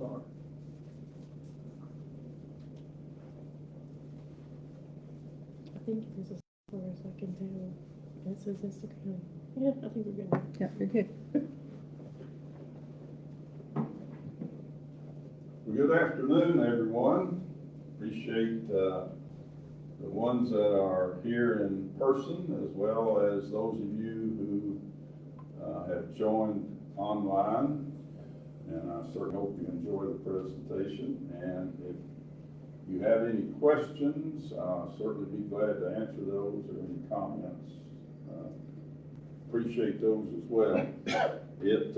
start. I think it is as far as I can tell. That says that's the county. Yeah, I think we're good. Yeah, you're good. Well, good afternoon, everyone. Appreciate the ones that are here in person, as well as those of you who have joined online. And I certainly hope you enjoy the presentation. And if you have any questions, I'll certainly be glad to answer those, or any comments. Appreciate those as well. It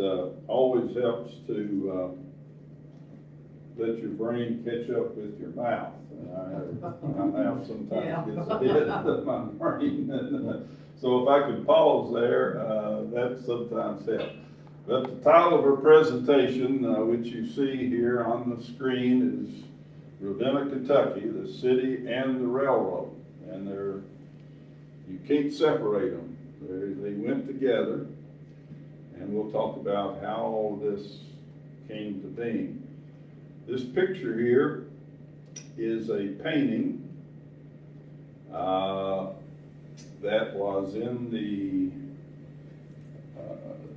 always helps to let your brain catch up with your mouth. My mouth sometimes gets ahead of my brain. So if I could pause there, that sometimes helps. But the title of our presentation, which you see here on the screen, is Ravenna, Kentucky, the city and the railroad. And you can't separate them. They went together. And we'll talk about how all this came to being. This picture here is a painting that was in the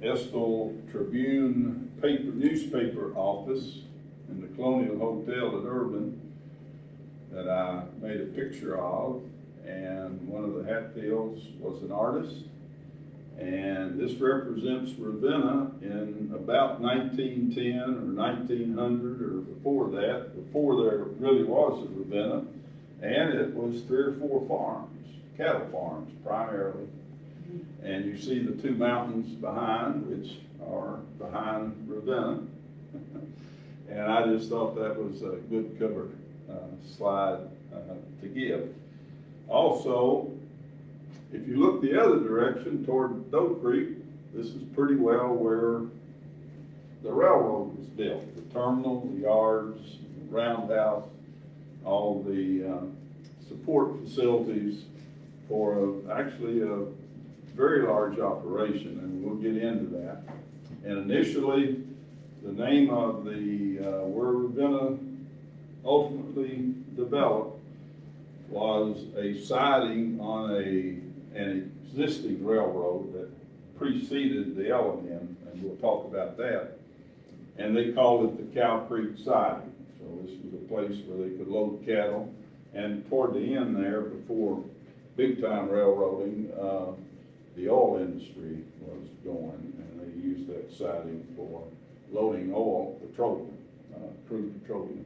Estill Tribune newspaper office in the Colonial Hotel at Urban that I made a picture of, and one of the Hatfields was an artist, and this represents Ravenna in about 1910 or 1900 or before that, before there really was a Ravenna, and it was 3 or 4 farms, cattle farms primarily. And you see the 2 mountains behind, which are behind Ravenna. And I just thought that was a good cover slide to give. Also, if you look the other direction toward Doe Creek, this is pretty well where the railroad was built. The terminal, the yards, the roundhouse, all the support facilities for actually a very large operation, and we'll get into that. And initially, the name of the where Ravenna ultimately developed was a siding on an existing railroad that preceded the LM, and we'll talk about that. And they called it the Cow Creek siding. So this was a place where they could load cattle. And toward the end there, before big time railroading, the oil industry was going, and they used that siding for loading oil, petroleum, crude petroleum.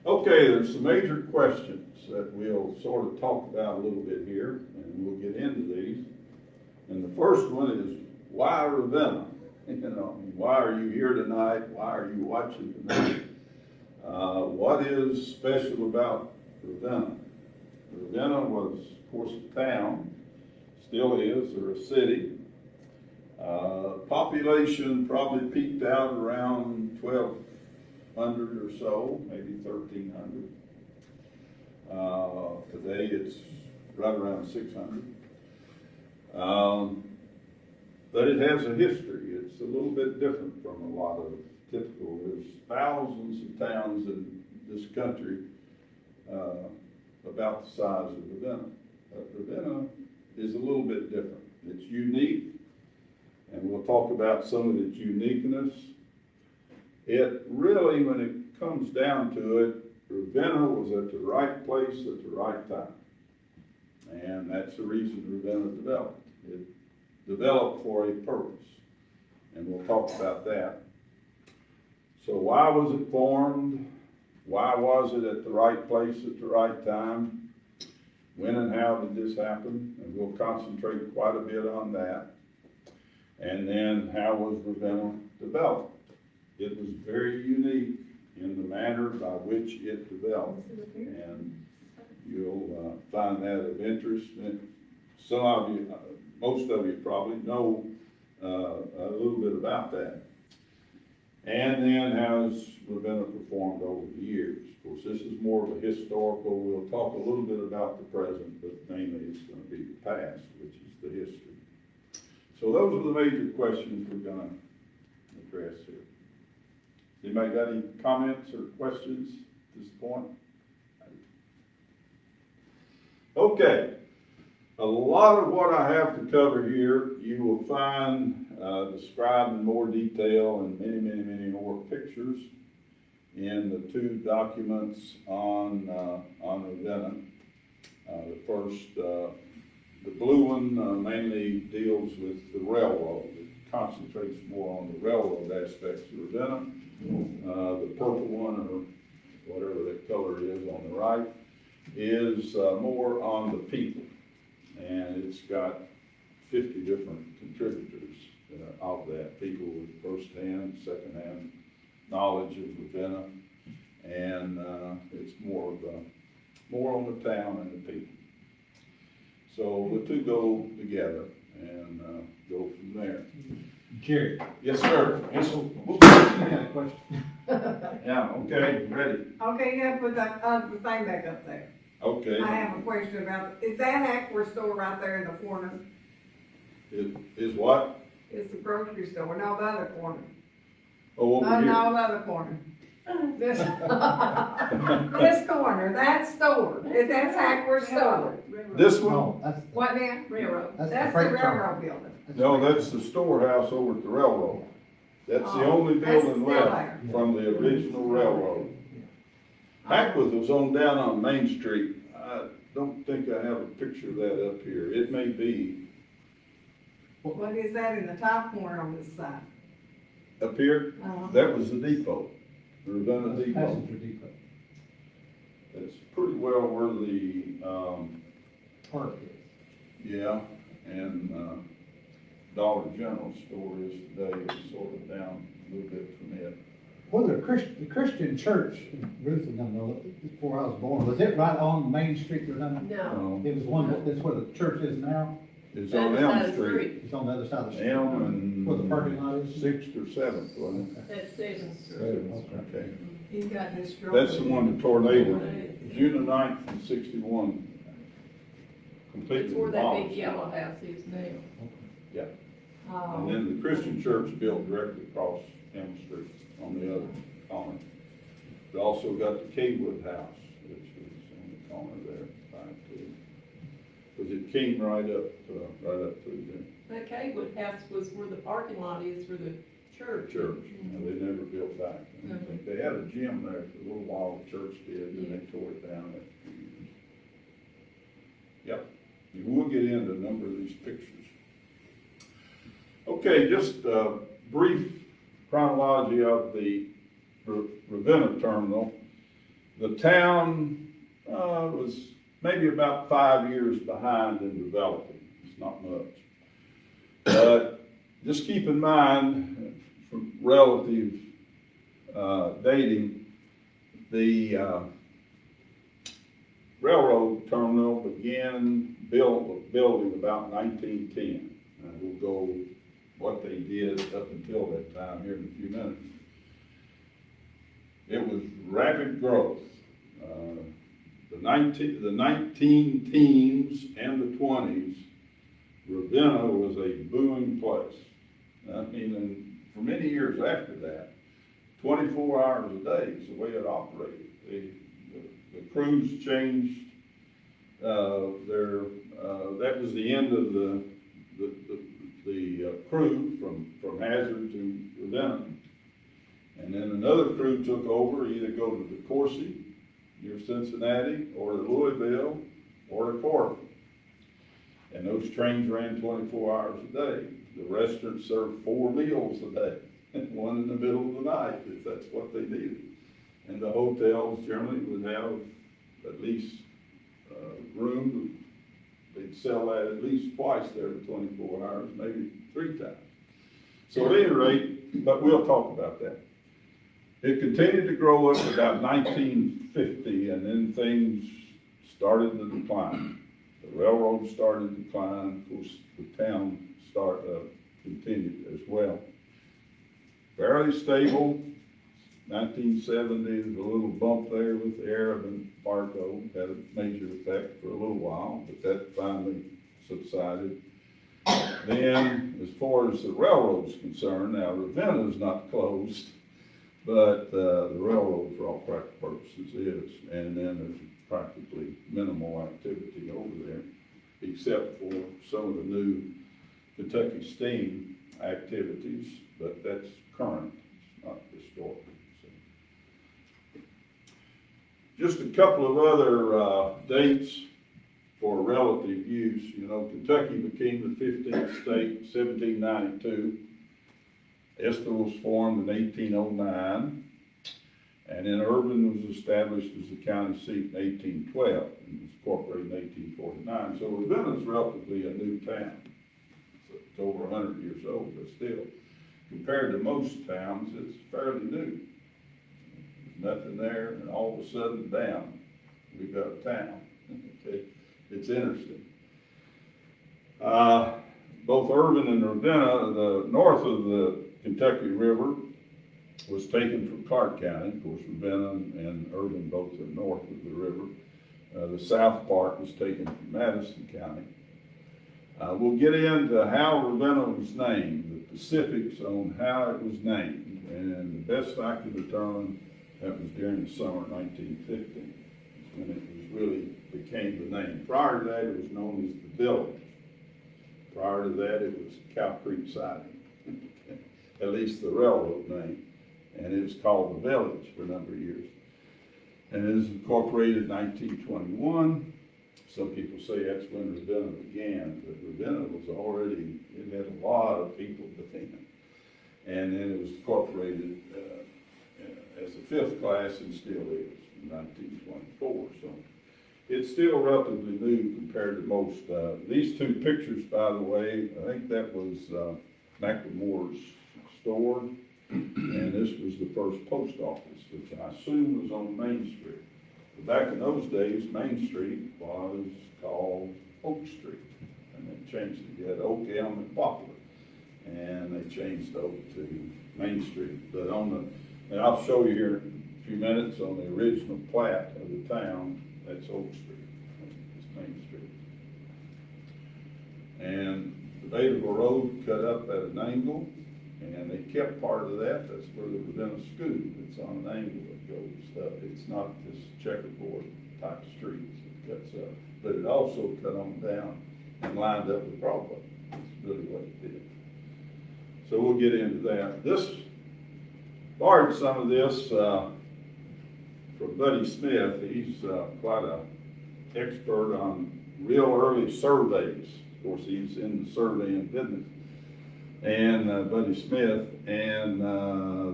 Okay, there's some major questions that we'll sort of talk about a little bit here, and we'll get into these. And the first one is, why Ravenna? Why are you here tonight? Why are you watching tonight? What is special about Ravenna? Ravenna was, of course, a town, still is, or a city. Population probably peaked out around 1,200 or so, maybe 1,300. Today it's right around 600. But it has a history. It's a little bit different from a lot of typical. There's thousands of towns in this country about the size of Ravenna. But Ravenna is a little bit different. It's unique, and we'll talk about some of its uniqueness. It really, when it comes down to it, Ravenna was at the right place at the right time. And that's the reason Ravenna developed. It developed for a purpose, and we'll talk about that. So why was it formed? Why was it at the right place at the right time? When and how did this happen? And we'll concentrate quite a bit on that. And then how was Ravenna developed? It was very unique in the manner by which it developed. And you'll find that of interest. And some of you, most of you probably know a little bit about that. And then how has Ravenna performed over the years? Of course, this is more of a historical. We'll talk a little bit about the present, but mainly it's going to be the past, which is the history. So those are the major questions we're going to address here. Anybody got any comments or questions at this point? Okay, a lot of what I have to cover here, you will find described in more detail and many more pictures in the two documents on Ravenna. The first, the blue one mainly deals with the railroad. It concentrates more on the railroad aspects of Ravenna. The purple one, or whatever that color is on the right, is more on the people. And it's got 50 different contributors of that, people with first-hand, second-hand knowledge of Ravenna. And it's more on the town and the people. So the two go together and go from there. Jerry. Yes, sir. Yes, so, I got a question. Yeah, okay, ready. Okay, you gotta put that, the thing back up there. Okay. I have a question about, is that Hackworth store right there in the corner? Is what? It's the grocery store, no, the other corner. Oh, over No, here. no, the other corner. This, this corner, that store, that's Hackworth store. This one? No, that's, What now? Railroad. That's the That's the freight railroad terminal. building. No, that's the storehouse over at the railroad. That's the Oh, only that's building still left from the original railroad. Hackworth was on down on Main Street. I don't think I have a picture of that up here. It may be What is that in the top corner on this side? up here. That was the depot, the Ravenna that's Depot. passenger depot. It's pretty well where the, Park is. yeah, and, Dollar General store is today. It's sort of down a little bit from it. Well, the Christian church, Ruth would know, before I was born, was it right on Main Street, Ravenna? No. It was one, that's where the church is now, It's Other on side Elm of the Street. it's on the other side of the street. Elm and. Where the parking lot is? Sixth or seventh, wasn't it? That's Seventh Street. Okay. He's got this stroke. That's the one, the tornado, June the 9th of 61. Completely It's where that big demolished. yellow house is now. Yeah, Oh. and then the Christian church built directly across Elm Street on the other corner. They also got the Kaywood house, which is on the corner there, because it came right up through That Kaywood house was where the parking lot is for the the church. church, and they never built back. And I think they had a gym there for a little while, the church did, and they tore it down after a few years. Yep, you will get into a number of these pictures. Okay, just a brief chronology of the Ravenna terminal. The town was maybe about 5 years behind in developing. It's not much. But just keep in mind, from relative dating, the railroad terminal began building about 1910. And we'll go what they did up until that time here in a few minutes. It was rapid growth. The 19 teens and the 20s, Ravenna was a booming place. I mean, and for many years after that, 24 hours a day is the way it operated. The crews changed. That was the end of the crew from Hazard to Ravenna. And then another crew took over, either go to DeCourcy, near Cincinnati, or to Louisville, or to Corbin. And those trains ran 24 hours a day. The restaurant served 4 meals a day, and one in the middle of the night, if that's what they needed. And the hotels generally would have at least room. They'd sell that at least twice there in 24 hours, maybe 3 times. So at any rate, but we'll talk about that. It continued to grow up about 1950, and then things started to decline. The railroad started to decline. Of course, the town continued as well. Fairly stable. 1970, there's a little bump there with the Arab embargo, had a major effect for a little while, but that finally subsided. Then, as far as the railroad's concerned, now Ravenna is not closed, But, the railroad for all practical purposes is, and then there's practically minimal activity over there, except for some of the new Kentucky steam activities, but that's current, it's not historical. So. Just a couple of other, dates for relative use. You know, Kentucky became the 15th state in 1792. Estill was formed in 1809, and then Urban was established as the county seat in 1812, and was incorporated in 1849. So Ravenna is relatively a new town. It's over 100 years old, but still, compared to most towns, it's fairly new. There's nothing there, and all of a sudden, bam, we've got a town. Okay, it's interesting. Both Urban and Ravenna, the north of the Kentucky River, was taken from Clark County. Of course, Ravenna and Urban both are north of the river. The south part was taken from Madison County. We'll get into how Ravenna was named, the specifics on how it was named, and the best I can determine, that was during the summer of 1950, when it was really became the name. Prior to that, it was known as the village. Prior to that, it was Cow Creek Siding, at least the railroad name, and it was called the village for a number of years. And it was incorporated in 1921. Some people say that's when Ravenna began, but Ravenna was already, it had a lot of people within it. And then it was incorporated as a fifth class and still is in 1924. So it's still relatively new compared to most. These two pictures, by the way, I think that was McLemore's store, and this was the first post office, which I assume was on Main Street. Back in those days, Main Street was called Oak Street, and they changed it. You had Oak, Elm, and Poplar, and they changed Oak to Main Street. But and I'll show you here in a few minutes on the original plat of the town, that's Oak Street, it's Main Street. And the Debatable Road cut up at an angle, and they kept part of that. That's where the Ravenna School, it's on an angle that goes up. It's not this checkerboard type streets it cuts up, but it also cut on down and lined up with Broadway. That's really what it did. So we'll get into that. This, borrowed some of this from Buddy Smith. He's quite an expert on real early surveys. Of course, he's in the surveying business. And Buddy Smith, and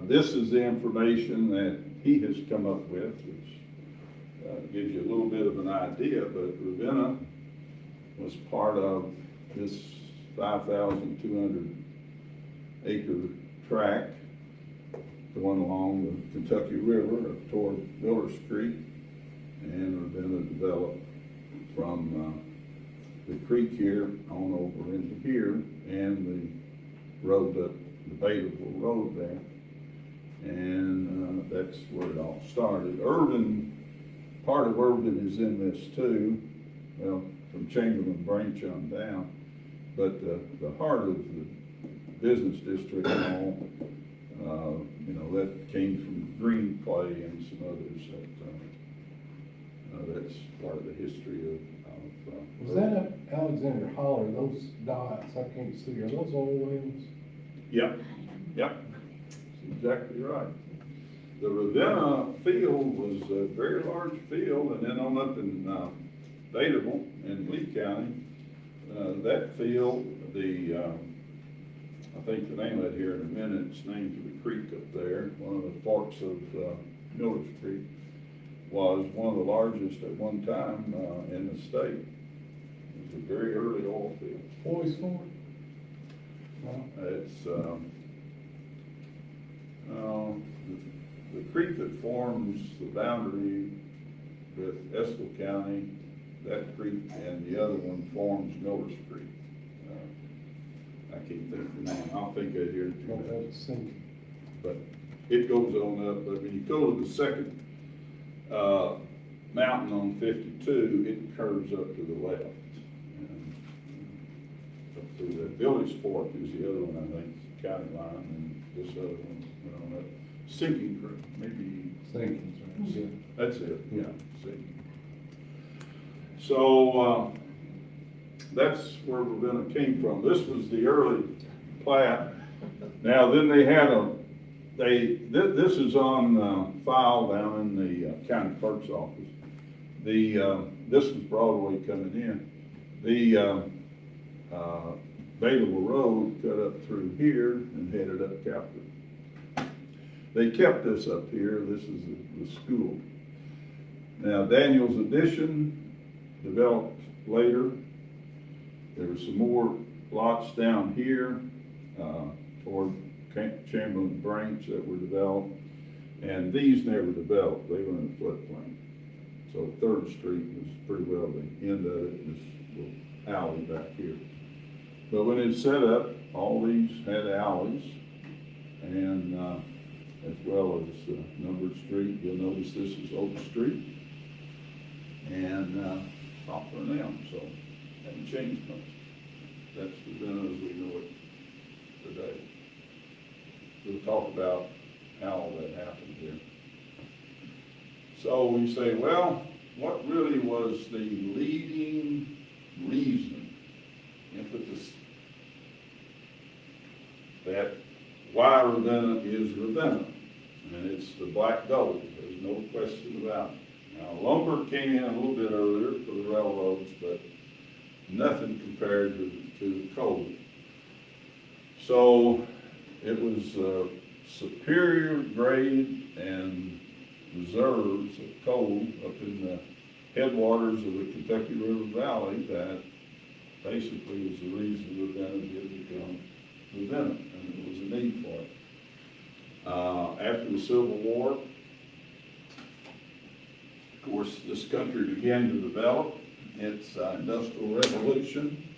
this is the information that he has come up with, which gives you a little bit of an idea, but Ravenna was part of this 5,200 acre tract going along the Kentucky River up toward Miller's Creek, and Ravenna developed from the creek here on over into here, and the road up, Debatable Road there, and that's where it all started. Urban, part of Urban is in this too, well, from Chamberlain Branch on down, but the heart of the business district and all, that came from Green Clay and some others that's part of the history of Was that up Alexander Holler, those dots, I can't see, are those oil wells? Yep, that's exactly right. The Ravenna field was a very large field, and then on up in Debatable in Lee County, that field, I think the name of it here in a minute, it's named for the creek up there, one of the forks of Miller's Creek, was one of the largest at one time in the state. It was a very early oil field. Boys Ford? No. It's, the creek that forms the boundary with Estill County, that creek, and the other one forms Miller's Creek. I can't think of the name, I'll think of it here in a few minutes. But it goes on up, but when you go to the second mountain on 52, it curves up to the left. And up through the Village Fork is the other one, I think, it's the county line, and this other one went on up. sinking crew, maybe, Sinkins, right? Yeah. that's it, yeah, sinking. So, that's where Ravenna came from. This was the early plat. Now, then they had this is on, file down in the county clerk's office. This was Broadway coming in. The, Bailable Road cut up through here and headed up Capitol. They kept this up here. This is the school. Now, Daniel's Addition developed later. There were some more lots down here, toward Chamberlain Branch that were developed, and these never developed. They were in a floodplain. So Third Street was pretty well the end of it, this little alley back here. But when it's set up, all these had alleys, and, as well as, numbered street. You'll notice this is Oak Street, and, Poplar now, so haven't changed much. That's Ravenna as we know it today. We'll talk about how all that happened here. So we say, well, what really was the leading reason, impetus, that why Ravenna is Ravenna? And it's the black gold, there's no question about it. Now, lumber came in a little bit earlier for the railroads, but nothing compared to the coal. So it was superior grade and reserves of coal up in the headwaters of the Kentucky River Valley that basically was the reason Ravenna did become Ravenna, and there was a need for it. After the Civil War, of course, this country began to develop its industrial revolution,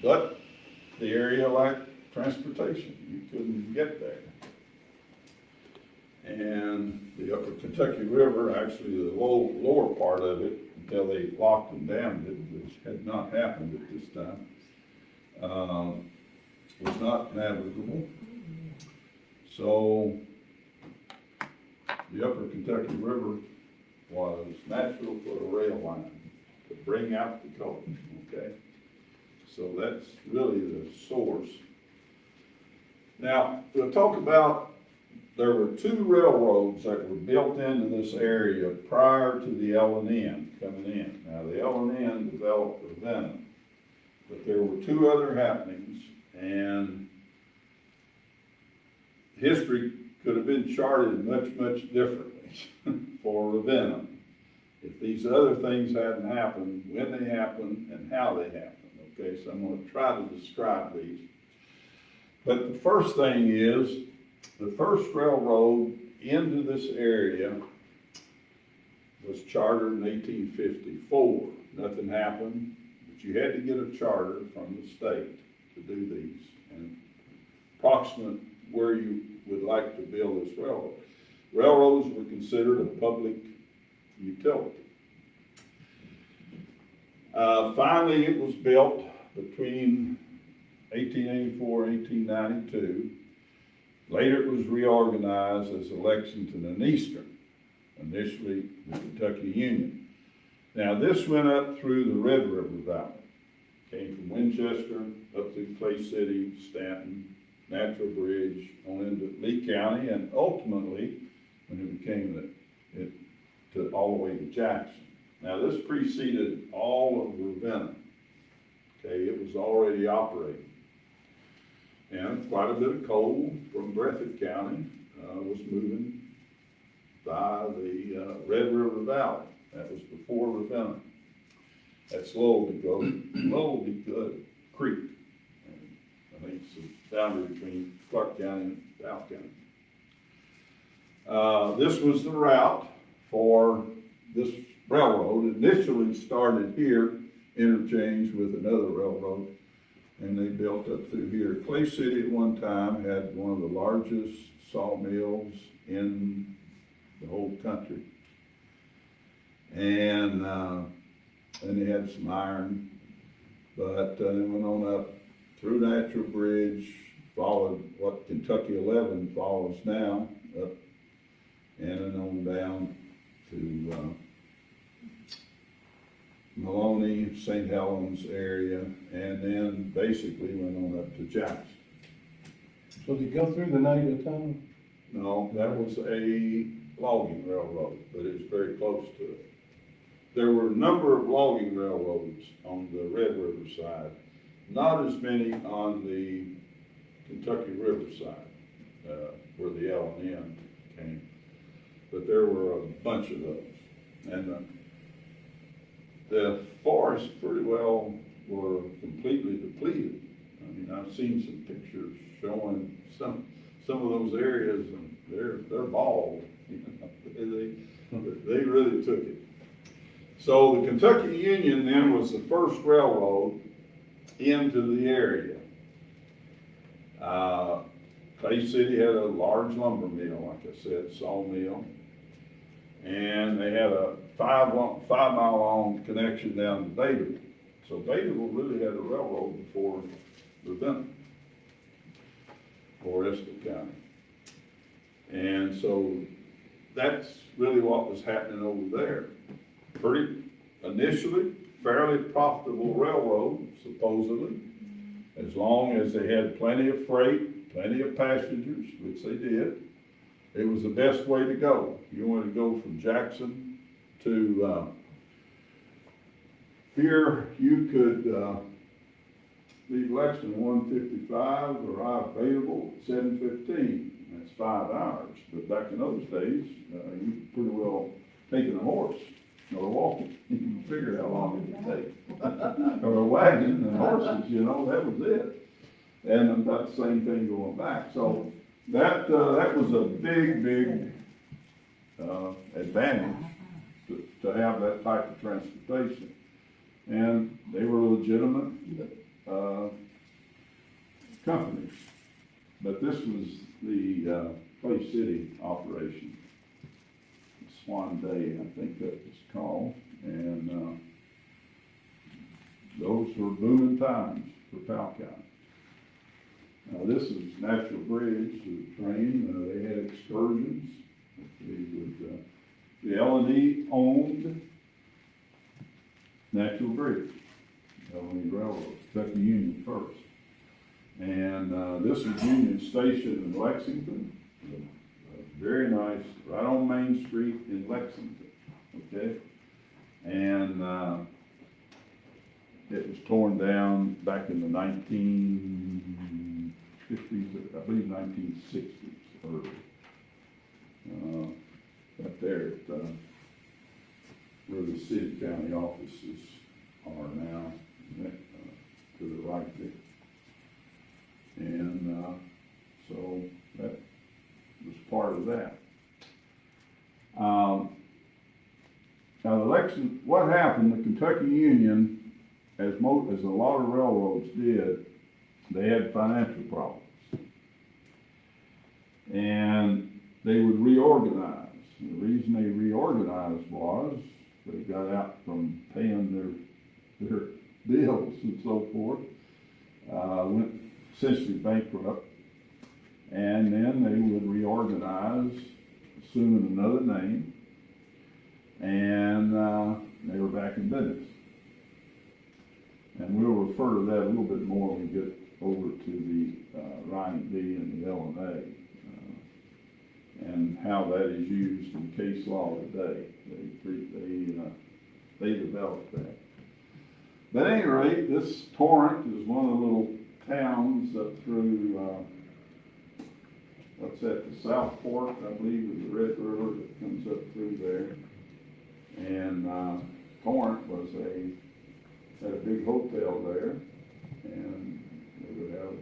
but the area lacked transportation. You couldn't get there. And the upper Kentucky River, actually the lower part of it, until they locked and dammed it, which had not happened at this time, was not navigable. So the upper Kentucky River was natural for a rail line to bring out the coal, okay? So that's really the source. Now, we'll talk about, there were two railroads that were built into this area prior to the L&N coming in. Now, the L&N developed Ravenna, but there were two other happenings, and history could have been charted much, much differently for Ravenna if these other things hadn't happened, when they happened, and how they happened. Okay, so I'm going to try to describe these. But the first thing is, the first railroad into this area was chartered in 1854. Nothing happened, but you had to get a charter from the state to do these, and approximate where you would like to build this railroad. Railroads were considered a public utility. Finally, it was built between 1884 and 1892. Later, it was reorganized as Lexington and Eastern, initially the Kentucky Union. Now, this went up through the Red River Valley. Came from Winchester up through Clay City, Stanton, Natural Bridge, on into Lee County, and ultimately, when it became all the way to Jackson. Now, this preceded all of Ravenna. Okay, it was already operating. And quite a bit of coal from Breathitt County was moving by the Red River Valley. That was before Ravenna. That's Lowe'd Creek. And I think it's the boundary between Clark County and South County. This was the route for this railroad. Initially started here, interchanged with another railroad, and they built up through here. Clay City at one time had one of the largest sawmills in the whole country. And they had some iron, but they went on up through Natural Bridge, followed what Kentucky 11 follows now, up and on down to, Maloney, St. Helens area, and then basically went on up to Jackson. So they go through the night of time? No, that was a logging railroad, but it was very close to it. There were a number of logging railroads on the Red River side, not as many on the Kentucky River side, where the L and N came. But there were a bunch of those. And the forests pretty well were completely depleted. I mean, I've seen some pictures showing some of those areas, and they're bald. You know, they really took it. So the Kentucky Union then was the first railroad into the area. Clay City had a large lumber mill, like I said, sawmill. And they had a 5-mile long connection down to Badeville. So Badeville really had a railroad before Ravenna, or Estill County. And so that's really what was happening over there. Pretty, initially, fairly profitable railroad, supposedly, as long as they had plenty of freight, plenty of passengers, which they did. It was the best way to go. You wanted to go from Jackson to, here, you could, leave Lexington 1:55, arrive at Badeville at 7:15. That's 5 hours. But back in those days, you could pretty well taken a horse or walking. You can figure how long it would take. Or a wagon and horses, you know, that was it. And about the same thing going back. So that was a big advantage to have that type of transportation. And they were legitimate companies. But this was the Clay City operation. Swan Day, I think that was called. And those were booming times for Powell County. Now, this is Natural Bridge, the train. They had excursions. The L&E owned Natural Bridge, L&E Railroad, Kentucky Union first. And this is Union Station in Lexington. Very nice, right on Main Street in Lexington, okay? And it was torn down back in the 1950s, I believe 1960s, early. Up there at where the city county offices are now, to the right there. And so that was part of that. Now the election, what happened, the Kentucky Union, as a lot of railroads did, they had financial problems. And they would reorganize. And the reason they reorganized was they got out from paying their bills and so forth, went essentially bankrupt. And then they would reorganize, assuming another name, and they were back in business. And we'll refer to that a little bit more when we get over to the Ryan D and the L&A, and how that is used in case law today. They developed that. But at any rate, this Torrent is one of the little towns up through, what's that, the South Fork, I believe, is the Red River that comes up through there. And Torrent had a big hotel there, and they would have,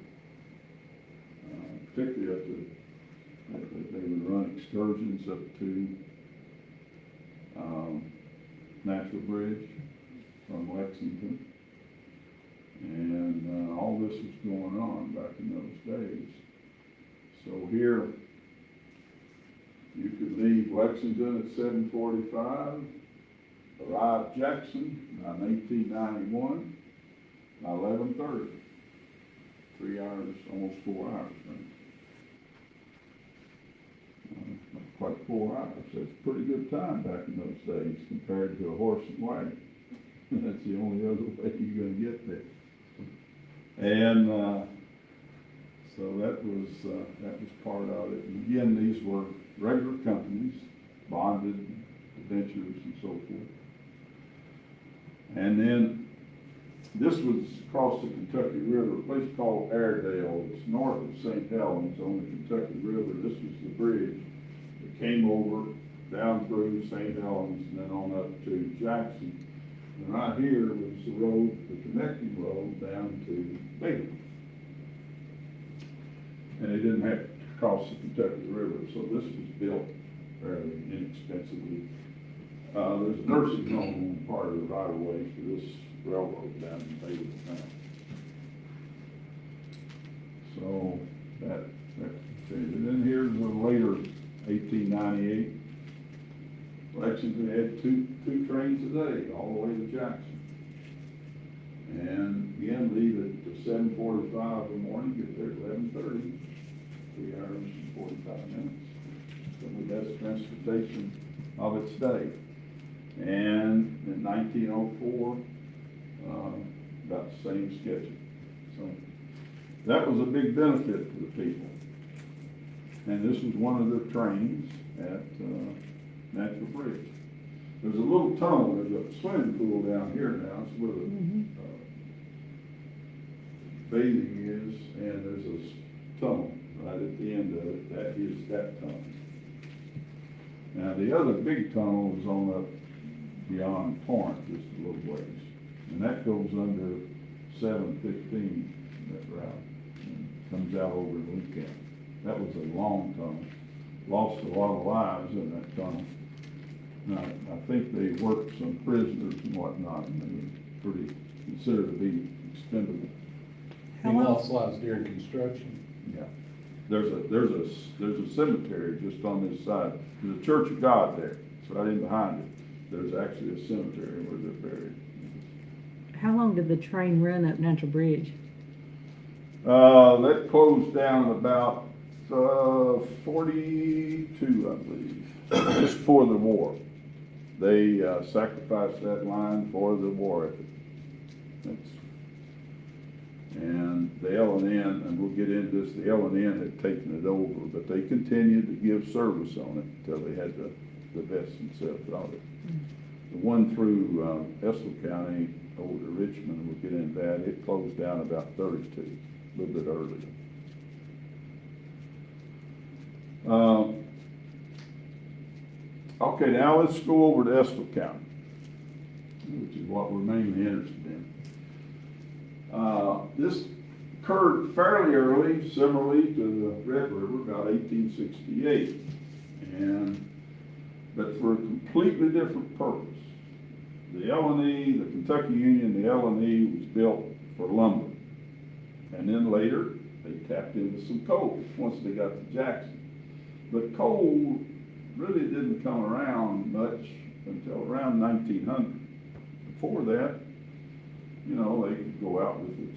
particularly up to, they would run excursions up to Natural Bridge from Lexington. And all this was going on back in those days. So here, you could leave Lexington at 7:45, arrive Jackson by 1891 by 11:30. 3 hours, almost 4 hours, right? Not quite 4 hours, that's a pretty good time back in those days compared to a horse and wagon. That's the only other way you're gonna get there. And, so that was part of it. And again, these were regular companies, bonded, debentures and so forth. And then, this was across the Kentucky River, a place called Airedale. It's north of St. Helens on the Kentucky River. This was the bridge that came over down through St. Helens and then on up to Jackson. And right here was the road, the connecting road down to Bailey. And they didn't have to cross the Kentucky River, so this was built fairly inexpensively. There's a nursing home on part of the right of way for this railroad down in Bailey now. So that continued. And then here's a later 1898. Lexington had two trains a day all the way to Jackson. And again, leave at 7:45 in the morning, get there at 11:30, 3 hours and 45 minutes. So the best transportation of its day. And in 1904, about the same schedule. So that was a big benefit to the people. And this was one of the trains at Natural Bridge. There's a little tunnel, there's a swimming pool down here now, it's where the bathing is, and there's a tunnel right at the end of it, that is that tunnel. Now, the other big tunnel is on up beyond Torrance, just a little ways, and that goes under 715, that route, and comes out over the weekend. That was a long tunnel, lost a lot of lives in that tunnel. Now, I think they worked some prisoners and whatnot, and they were pretty considered to be expendable. He lost lives during construction. Yeah. There's a cemetery just on this side. There's a Church of God there. It's right in behind it. There's actually a cemetery where they're buried. How long did the train run up Natural Bridge? That closed down about 42, I believe, just before the war. They sacrificed that line for the war effort. And the L&N, and we'll get into this, the L&N had taken it over, but they continued to give service on it until they had to divest themselves of it. The one through Estill County over to Richmond, we'll get into that, it closed down about 32, a little bit earlier. Okay, now let's go over to Estill County, which is what we're mainly interested in. This occurred fairly early, similarly to the Red River, about 1868, but for a completely different purpose. The L&E, the Kentucky Union, the L&E was built for lumber, and then later they tapped into some coal once they got to Jackson. But coal really didn't come around much until around 1900. Before that, you know, they could go out with a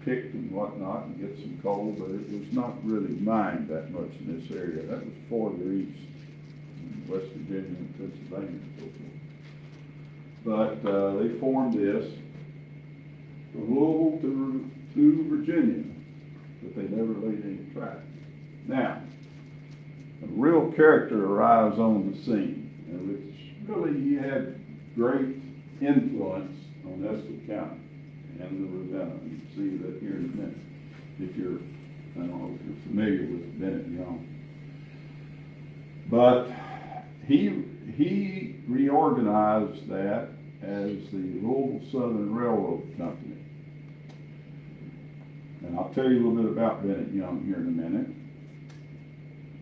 pick and whatnot and get some coal, but it was not really mined that much in this area. That was farther east, in West Virginia and Pennsylvania and so forth. But they formed this from Louisville to Virginia, but they never laid any track. Now, a real character arrives on the scene, and which really he had great influence on Estill County and the Ravenna. You can see that here in a minute, if you're, I don't know if you're familiar with Bennett Young. But he reorganized that as the Louisville Southern Railroad Company. And I'll tell you a little bit about Bennett Young here in a minute.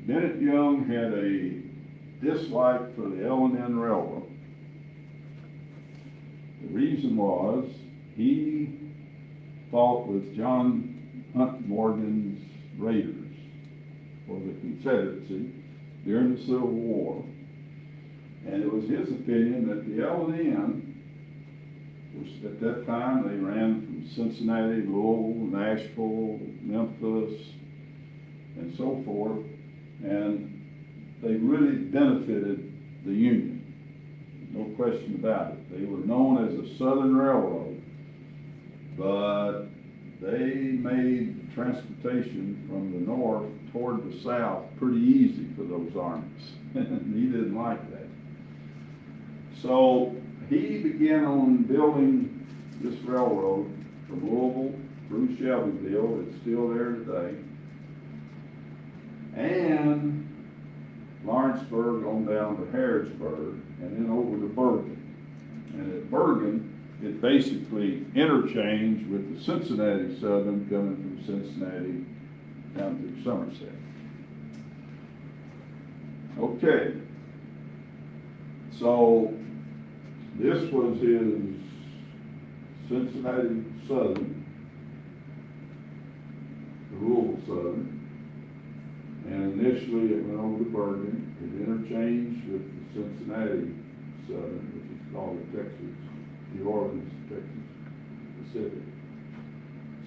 Bennett Young had a dislike for the L&N Railroad. The reason was he fought with John Hunt Morgan's Raiders for the Confederacy during the Civil War. And it was his opinion that the L&N, which at that time they ran from from Cincinnati, Louisville, Nashville, Memphis, and so forth. And they really benefited the Union, no question about it. They were known as the Southern Railroad, but they made transportation from the north toward the south pretty easy for those armies. And he didn't like that. So he began on building this railroad from Louisville through Shelbyville. It's still there today. And Lawrenceburg on down to Harrodsburg, and then over to Bergen. And at Bergen, it basically interchanged with the Cincinnati Southern coming from Cincinnati down through Somerset. Okay. So this was his Cincinnati Southern, the Louisville Southern. And initially it went over to Bergen. It interchanged with the Cincinnati Southern, which is called the Texas, New Orleans, Texas Pacific,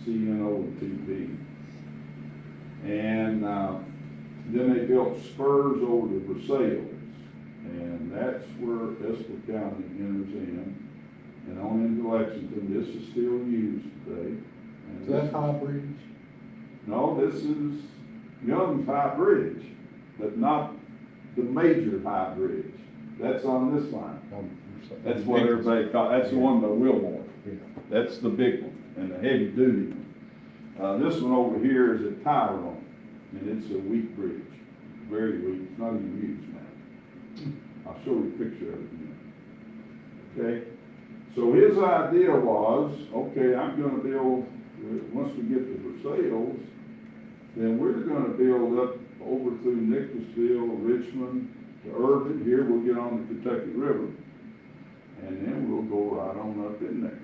CNOTP. And then they built spurs over to Versailles, and that's where Estill County enters in. And on into Lexington, this is still used today. And Is that High Bridge? No, this is Young's High Bridge, but not the major High Bridge. That's on this line. That's what everybody calls, that's the one by Wilmore. Yeah. That's the big one, and the heavy duty one. This one over here is a Tyrone, and it's a weak bridge, very weak, it's not even used now. I'll show you a picture of it in a minute. Okay, so his idea was, okay, I'm gonna build, once we get to Versailles, then we're gonna build up over through Nicholasville, Richmond, to Irving. Here we'll get on the Kentucky River, and then we'll go right on up in there.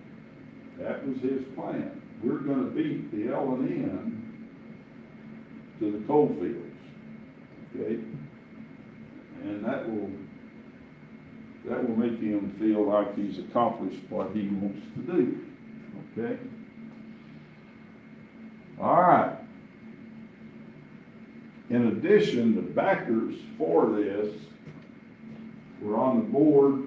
That was his plan. We're gonna beat the L&N to the coal fields, okay? And that will make him feel like he's accomplished what he wants to do, okay? All right. In addition, the backers for this were on the board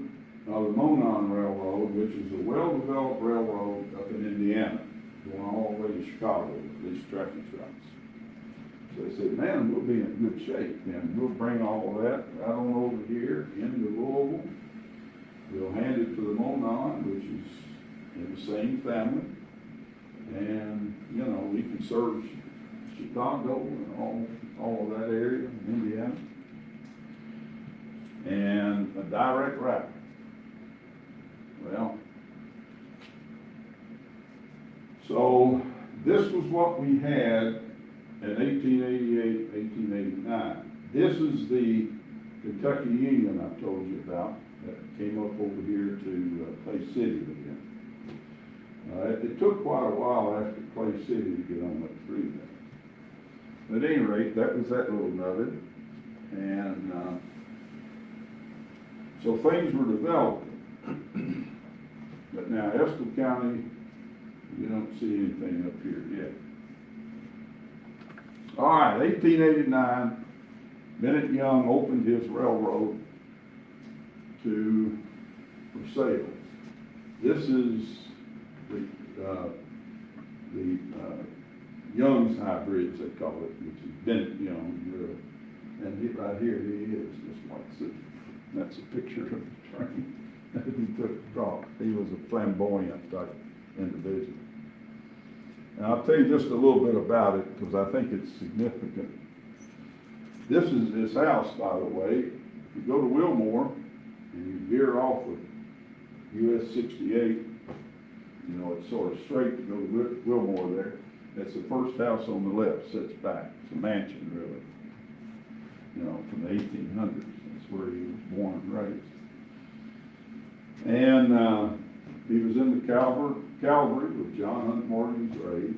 of the Monon Railroad, which is a well-developed railroad up in Indiana, going all the way to Chicago with these tracking tracks. So they said, man, we'll be in good shape, and we'll bring all of that right on over here into Louisville. We'll hand it to the Monon, which is in the same family, and, you know, we can serve Chicago and all of that area, Indiana, and a direct route. Well, so this was what we had in 1888, 1889. This is the Kentucky Union I told you about that came up over here to Clay City again. It took quite a while after Clay City to get on up through there. At any rate, that was that little nugget. And so things were developing. But now Estill County, you don't see anything up here yet. All right, 1889, Bennett Young opened his railroad to Versailles. This is the Young's High Bridge, they call it, which is Bennett Young. And right here he is, just like this. That's a picture of the train that he took to draw. He was a flamboyant type individual. And I'll tell you just a little bit about it because I think it's significant. This is his house, by the way. If you go to Wilmore and you veer off of US 68, you know, it's sort of straight to go to Wilmore there. That's the first house on the left, sits back. It's a mansion, really. You know, from the 1800s. That's where he was born and raised. And he was in the cavalry with John Hunt Morgan's raid.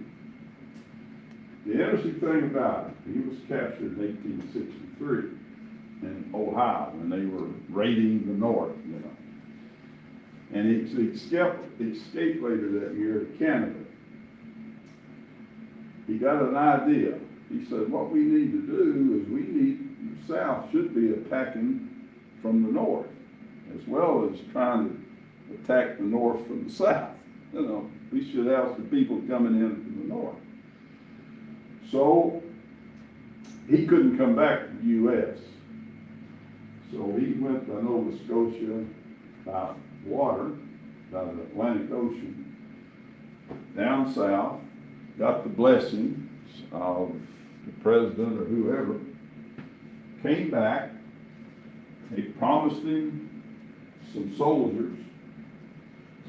The interesting thing about it, he was captured in 1863 in Ohio when they were raiding the north, you know. And he escaped later that year to Canada. he got an idea. He said, what we need to do is the South should be attacking from the north, as well as trying to attack the north from the south. You know, we should have some people coming in from the north. So, he couldn't come back to the U.S. So he went by Nova Scotia by water, by the Atlantic Ocean, down south, got the blessings of the president or whoever, came back, they promised him some soldiers,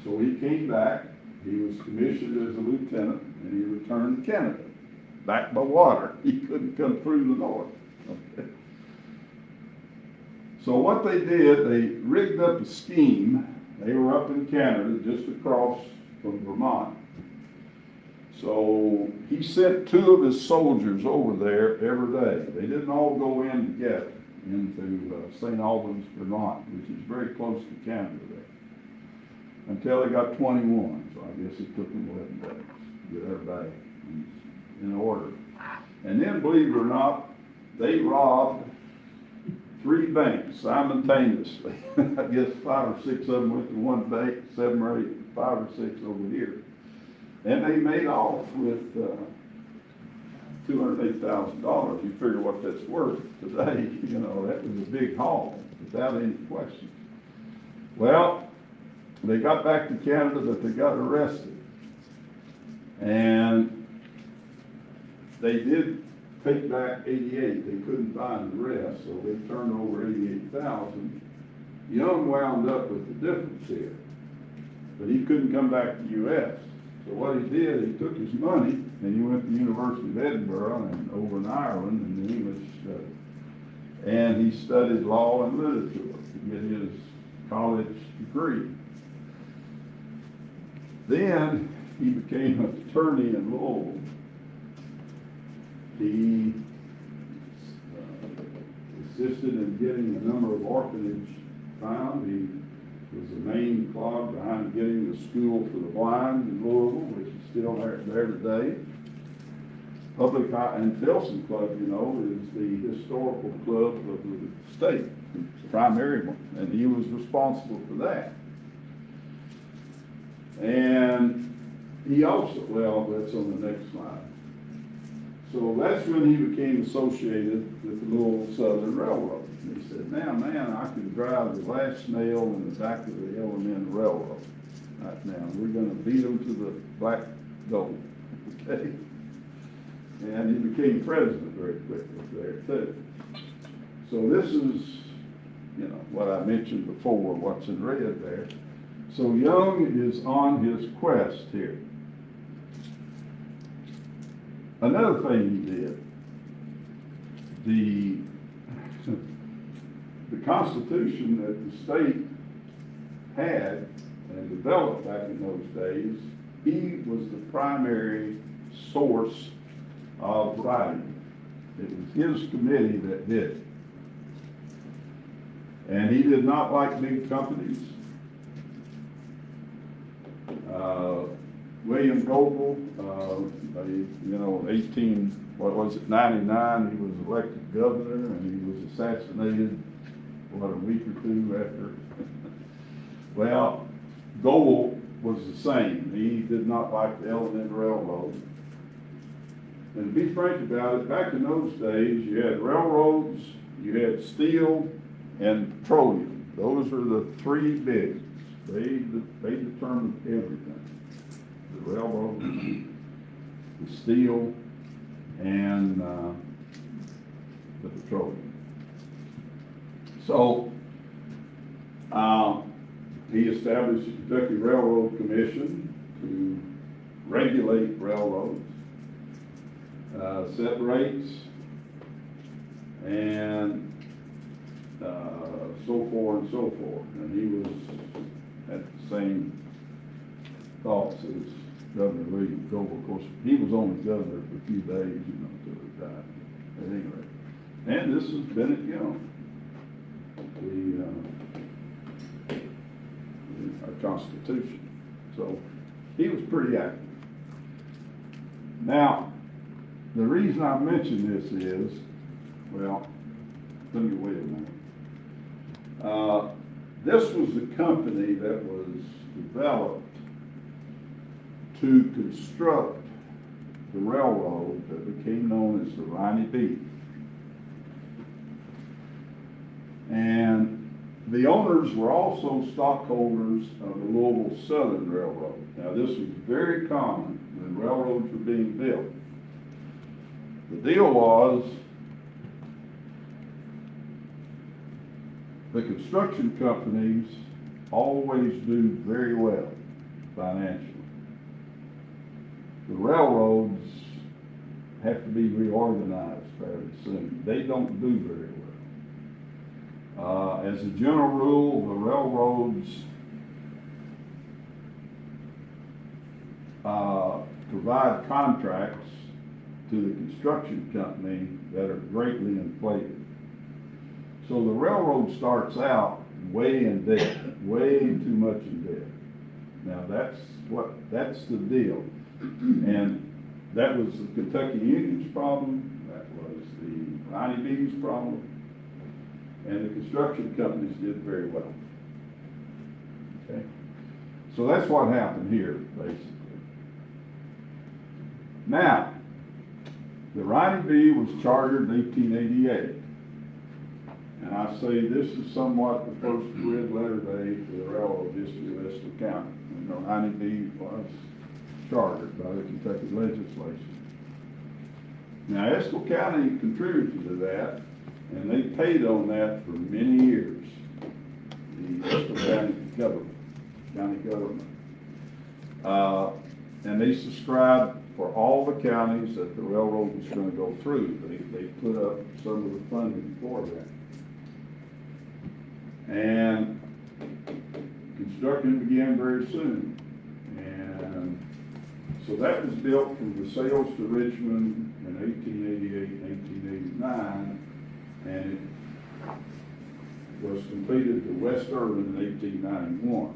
so he came back, he was commissioned as a lieutenant, and he returned to Canada, back by water. He couldn't come through the north. Okay. So what they did, they rigged up a scheme. They were up in Canada, just across from Vermont. So he sent 2 of his soldiers over there every day. They didn't all go in together into St. Albans, Vermont, which is very close to Canada there, until they got 21. So I guess it took them 11 days to get everybody in order. And then, believe it or not, they robbed 3 banks simultaneously. I guess 5 or 6 of them went to one bank, 7 or 8, 5 or 6 over here. And they made off with $208,000. You figure what that's worth today. You know, that was a big haul, without any question. Well, they got back to Canada, but they got arrested. And they did take back 88. They couldn't find the rest, so they turned over 88,000. Young wound up with the difference here, but he couldn't come back to the U.S. So what he did, he took his money and he went to the University of Edinburgh and over in Ireland in the English study. And he studied law and literature to get his college degree. Then he became an attorney in Louisville. He assisted in getting a number of orphanages found. He was the main clog behind getting the school for the blind in Louisville, which is still there today. Public and Filson Club, you know, is the historical club of the state, the primary one, and he was responsible for that. And he also, well, that's on the next slide. So that's when he became associated with the Louisville Southern Railroad. And he said, now, man, I can drive the last nail in the back of the L&N Railroad. Right now, we're going to beat them to the black gold. Okay? And he became president very quickly there, too. So this is, you know, what I mentioned before, what's in red there. So Young is on his quest here. Another thing he did, the Constitution that the state had and developed back in those days, he was the primary source of writing. It was his committee that did it. And he did not like big companies. William Goebel, 99, he was elected governor, and he was assassinated, a week or 2 after. Well, Goebel was the same. He did not like the L&N Railroad. And to be frank about it, back in those days, you had railroads, you had steel, and petroleum. Those are the 3 bigs. They determined everything. The railroad, the steel, and the petroleum. So he established the Kentucky Railroad Commission to regulate railroads, set rates, and so forth and so forth. And he was at the same thoughts as Governor William Goebel. Of course, he was only governor for a few days, until he died. At any rate. And this is Bennett Young, our Constitution. So he was pretty active. Now, the reason I mention this is, well, let me wait a minute. This was the company that was developed to construct the railroad that became known as the Ravenna B. And the owners were also stockholders of the Louisville Southern Railroad. Now, this was very common when railroads were being built. The deal was the construction companies always do very well financially. The railroads have to be reorganized fairly soon. They don't do very well. As a general rule, the railroads provide contracts to the construction company that are greatly inflated. So the railroad starts out way in debt, way too much in debt. Now that's the deal. And that was the Kentucky Union's problem, that was the Ravenna B's problem, and the construction companies did very well. Okay? So that's what happened here, basically. Now, the Ravenna B was chartered in 1888. And I say this is somewhat the first red letter day for the railroad history of Estill County. And the Ravenna B was chartered by the Kentucky legislature. Now, Estill County contributed to that, and they paid on that for many years. The Estill County government. And they subscribed for all the counties that the railroad was going to go through. They put up some of the funding for that. And construction began very soon. And so that was built from the sales to Richmond in 1888, 1889, and it was completed to West Urban in 1891.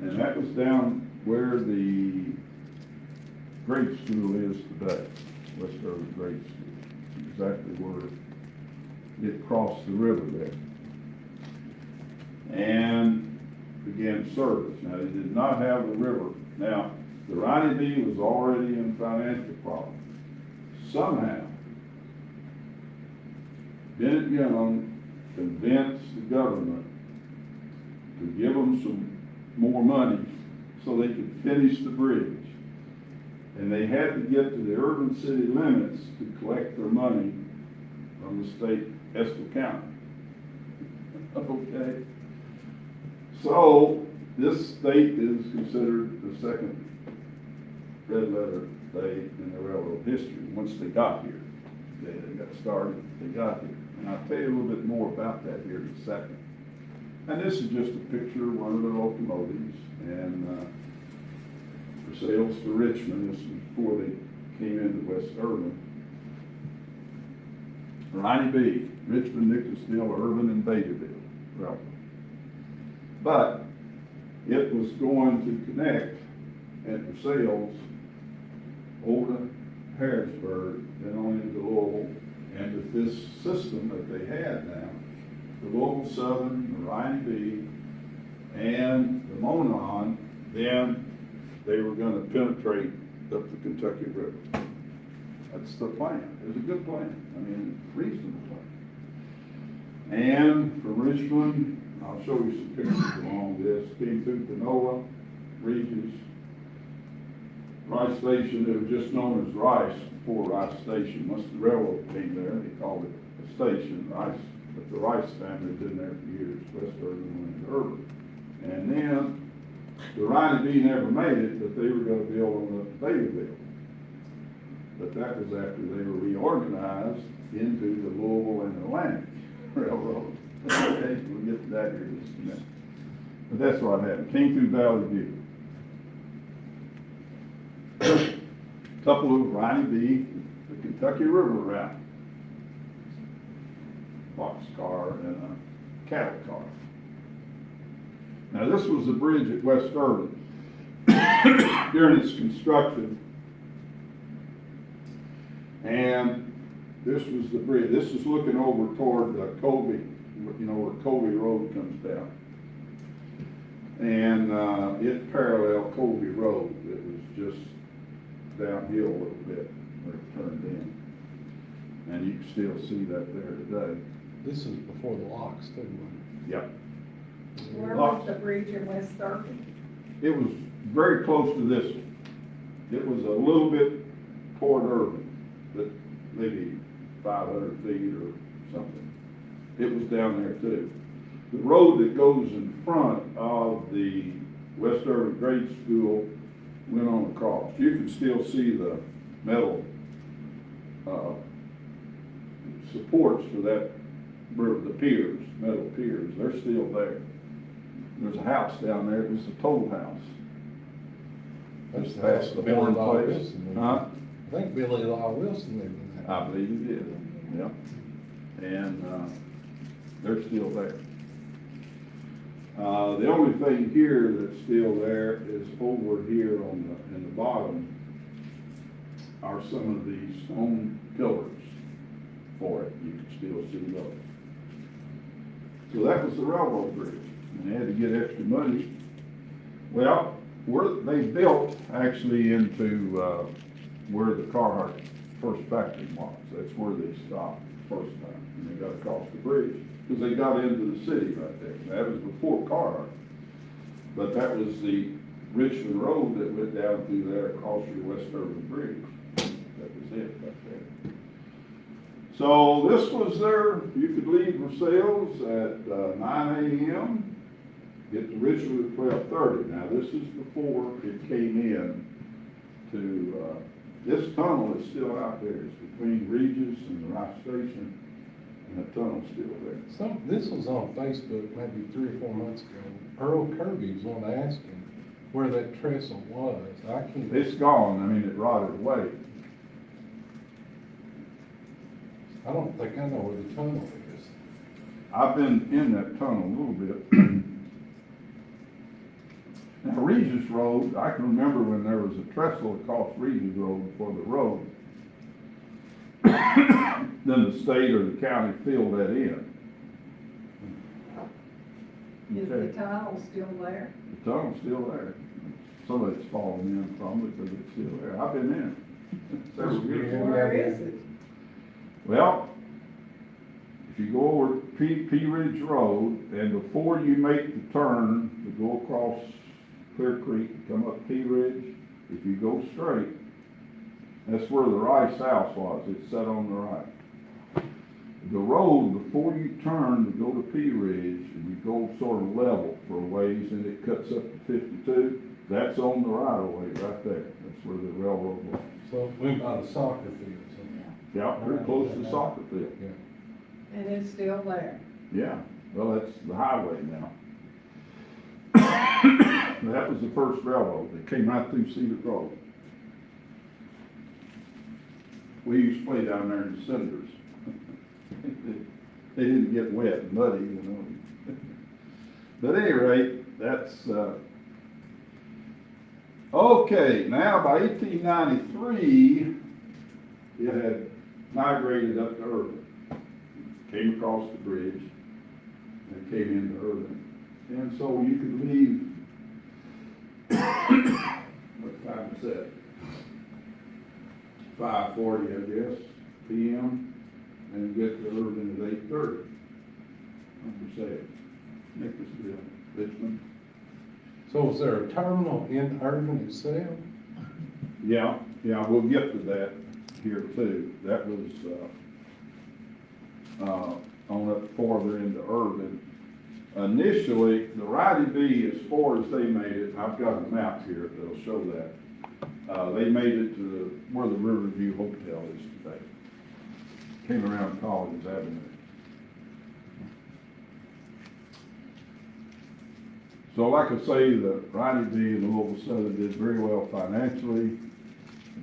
And that was down where the grade school is today, West Urban Grade School, exactly where it crossed the river there. And began service. Now, they did not have a river. Now, the Ravenna B was already in financial problems. Somehow, Bennett Young convinced the government to give them some more money so they could finish the bridge. And they had to get to the urban city limits to collect their money from the state Estill County. Okay? So, this state is considered the second red letter day in the railroad history. Once they got here, they got started, they got here. And I'll tell you a little bit more about that here in a second. And this is just a picture of one of the locomotives, and for sales to Richmond. This was before they came into West Urban. Ravenna B, Richmond, Nicholasville, Urban, and Bettyville Railroad. But it was going to connect at Versailles over to Harrisburg, then on into Louisville, and with this system that they had now, the Louisville Southern, the Ravenna B, and the Monon, then they were going to penetrate up the Kentucky River. That's the plan. It was a good plan. I mean, reasonable plan. And from Richmond, I'll show you some pictures along this. Came through Panola, Regis, Rice Station. It was just known as Rice before Rice Station. Once the railroad came there, they called it a station, Rice. But the Rice family had been there for years. West Urban went to Urban. And then the Ravenna B never made it, but they were going to build on the Bettyville. But that was after they were reorganized into the Louisville and Atlantic Railroad. Okay, we'll get to that here in just a minute. But that's what happened. Came through Valley View. Couple of Ravenna B, the Kentucky River route. Boxcar and a cattle car. Now this was the bridge at West Urban. During its construction, And this was the bridge, this is looking over toward Colby, you know, where Colby Road comes down. And, it paralleled Colby Road, it was just downhill a little bit where it turned in. And you can still see that there today. This is before the locks too, wasn't Yep. Where was the bridge in West Thurston? It was very close to this one. It was a little bit toward Irving, but maybe 500 feet or something. It was down there too. The road that goes in front of the West Irving Grade School went on across. You can still see the metal, supports for that, the piers, metal piers, they're still there. There's a house down there, it was a toll house. it? Just That's past the Billy one Law place. Wilson lived in. Huh? I think Billy Law Wilson lived in that. I believe you did, yep. And, they're still there. The only thing here that's still there is over here in the bottom are some of these stone pillars for it. You can still see those. So that was the railroad bridge, and they had to get extra money. Well, they built actually into, where the Carhartt first factory was. That's where they stopped the first time, and they got across the bridge, because they got into the city right there. That was before Carhartt. But that was the Richmond Road that went down through there across your West Irving Bridge. That was it right there. So this was there, you could leave Versailles at 9 a.m., get to Richmond at 12:30. Now this is before it came in to, this tunnel is still out there. It's between Regis and the Rice Station, and the tunnel's still there. This was on Facebook maybe 3 or 4 months ago. Earl Kirby was one asking where that trestle was. I can't. It's gone, I mean, it rotted away. I don't think I know where the tunnel is. I've been in that tunnel a little bit. Now, Regis Road, I can remember when there was a trestle across Regis Road for the road. Then the state or the county filled that in. Is Okay. the tunnel still there? The tunnel's still there. Some of it's fallen in from it, but it's still there. I've been in it several years ago. Where is it? Well, if you go over P Ridge Road, and before you make the turn to go across Clear Creek, come up P Ridge, if you go straight, that's where the Rice House was. It's set on the right. The road, before you turn to go to P Ridge, and you go sort of level for a ways, and it cuts up to 52, that's on the right of way right there. That's where the railroad was. So we by the soccer field. So. Yeah, pretty close to the soccer field. Yeah. And it's still there? Yeah, well, that's the highway now. That was the first railroad. They came right through Cedar Grove. We used to play down there in the cinders. They didn't get wet and muddy, you know. But at any rate, that's, okay, now by 1893, it had migrated up to Irving. Came across the bridge and came into Irving. And so you could leave, what time is that? 5:40, I guess, p.m. and get to Irving at 8:30. I'm saying, Nicholasville, Richmond. So was there a terminal in Irving itself? Yeah, we'll get to that here too. That was, on up farther into Irving. Initially, the Righty B, as far as they made it, I've got a map here that'll show that. They made it to where the Riverview Hotel is today. Came around Collins Avenue. So like I say, the Righty B and Louisville Southern did very well financially.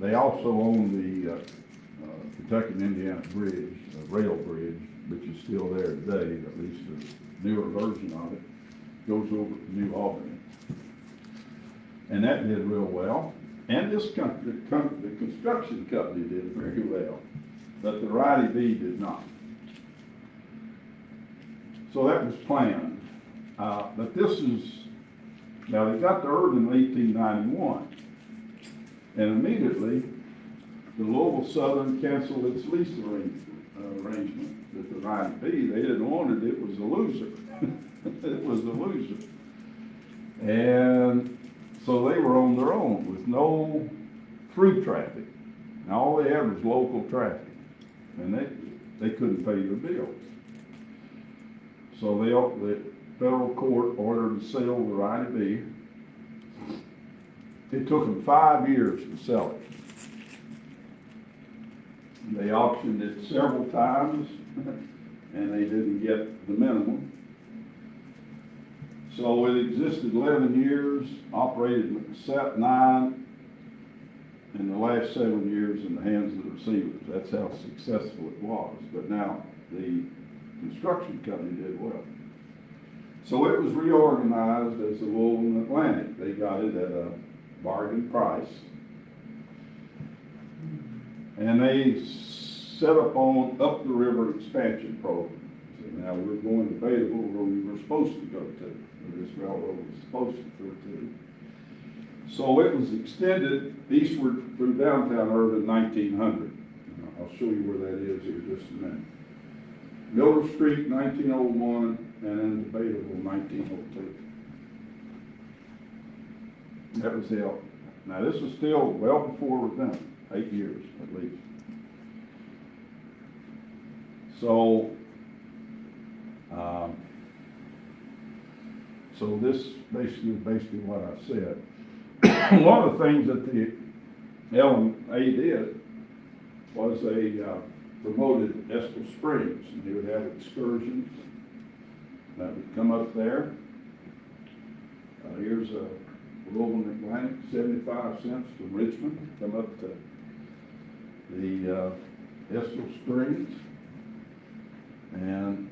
They also own the Kentucky and Indiana Bridge, a rail bridge, which is still there today, at least a newer version of it, goes over to New Albany. And that did real well. And this company, the construction company did very well. but the Riley B did not. So that was planned. But this is, now they got the urban in 1891. And immediately, the Louisville Southern canceled its lease arrangement with the Riley B. They didn't want it, it was a loser. It was a loser. And so they were on their own with no through traffic. And all they had was local traffic. And they couldn't pay their bills. So the federal court ordered the sale of the Riley B. It took them 5 years to sell it. They auctioned it several times, and they didn't get the minimum. So it existed 11 years, operated set 9, and the last 7 years in the hands of the receivers. That's how successful it was. But now the construction company did well. So it was reorganized as the Louisville Atlantic. They got it at a bargain price. And they set up on up the river expansion program. So now we're going to Fayetteville where we were supposed to go to, where this railroad was supposed to go to. So it was extended eastward through downtown Irving in 1900. I'll show you where that is here in just a minute. Miller Street, 1901, and then Fayetteville, 1902. That was the, now this is still well before Ravenna, 8 years at least. So, so this basically what I said. One of the things that the L&A did was they promoted Estill Springs, and they would have excursions that would come up there. Here's a Louisville Atlantic, 75 cents from Richmond, come up to the Estill Springs. And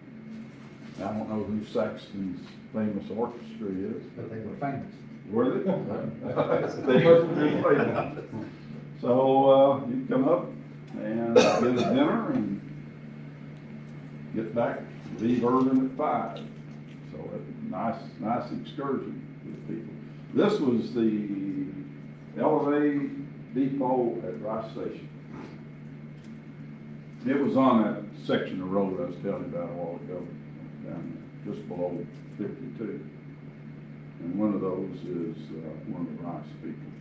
I don't know who Saxton's famous orchestra is. But they were famous. Were they? They must have been famous. So you come up and get a dinner and get back, leave Irving at 5. So a nice excursion with people. This was the L&A depot at Rice Station. It was on that section of road I was telling you about a while ago, down just below 52. And one of those is one of the Rice people.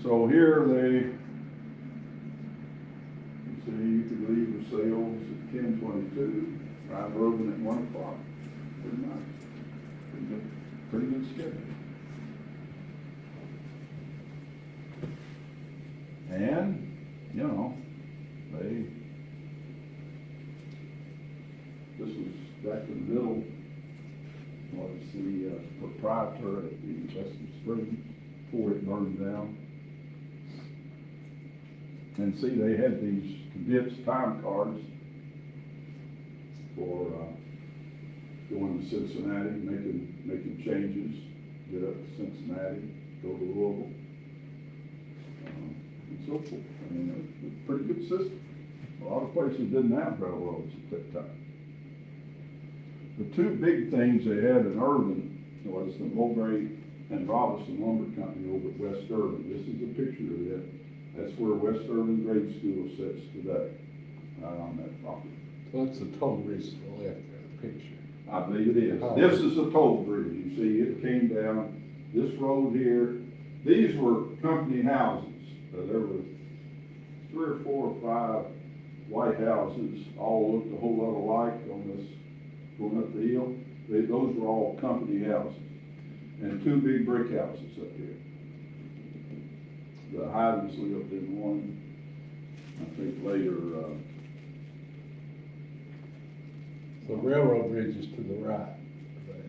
So here they, you see, you could leave the sales at 10:22, drive Irving at 1 o'clock. Pretty nice. Pretty good schedule. And, you know, this was back in the middle, was the proprietor at the Estill Springs before it burned down. And see, they had these condensed time cards for going to Cincinnati, making changes, get up to Cincinnati, go to Louisville, and so forth. I mean, it was a pretty good system. A lot of places didn't have railroads at that time. The two big things they had in Irving was the Mulberry and Robinson Lumber Company over at West Irving. This is a picture of it. That's where West Irving Grade School sits today, on that property. So that's the toll bridge to the left there, the picture. I believe it is. This is a toll bridge. You see, it came down this road here. These were company houses. There were 3 or 4 or 5 white houses, all looked a whole lot alike on this, going up the hill. Those were all company houses. And 2 big brick houses up here. The Hydens lived in one. I think later, The railroad bridge is to the right.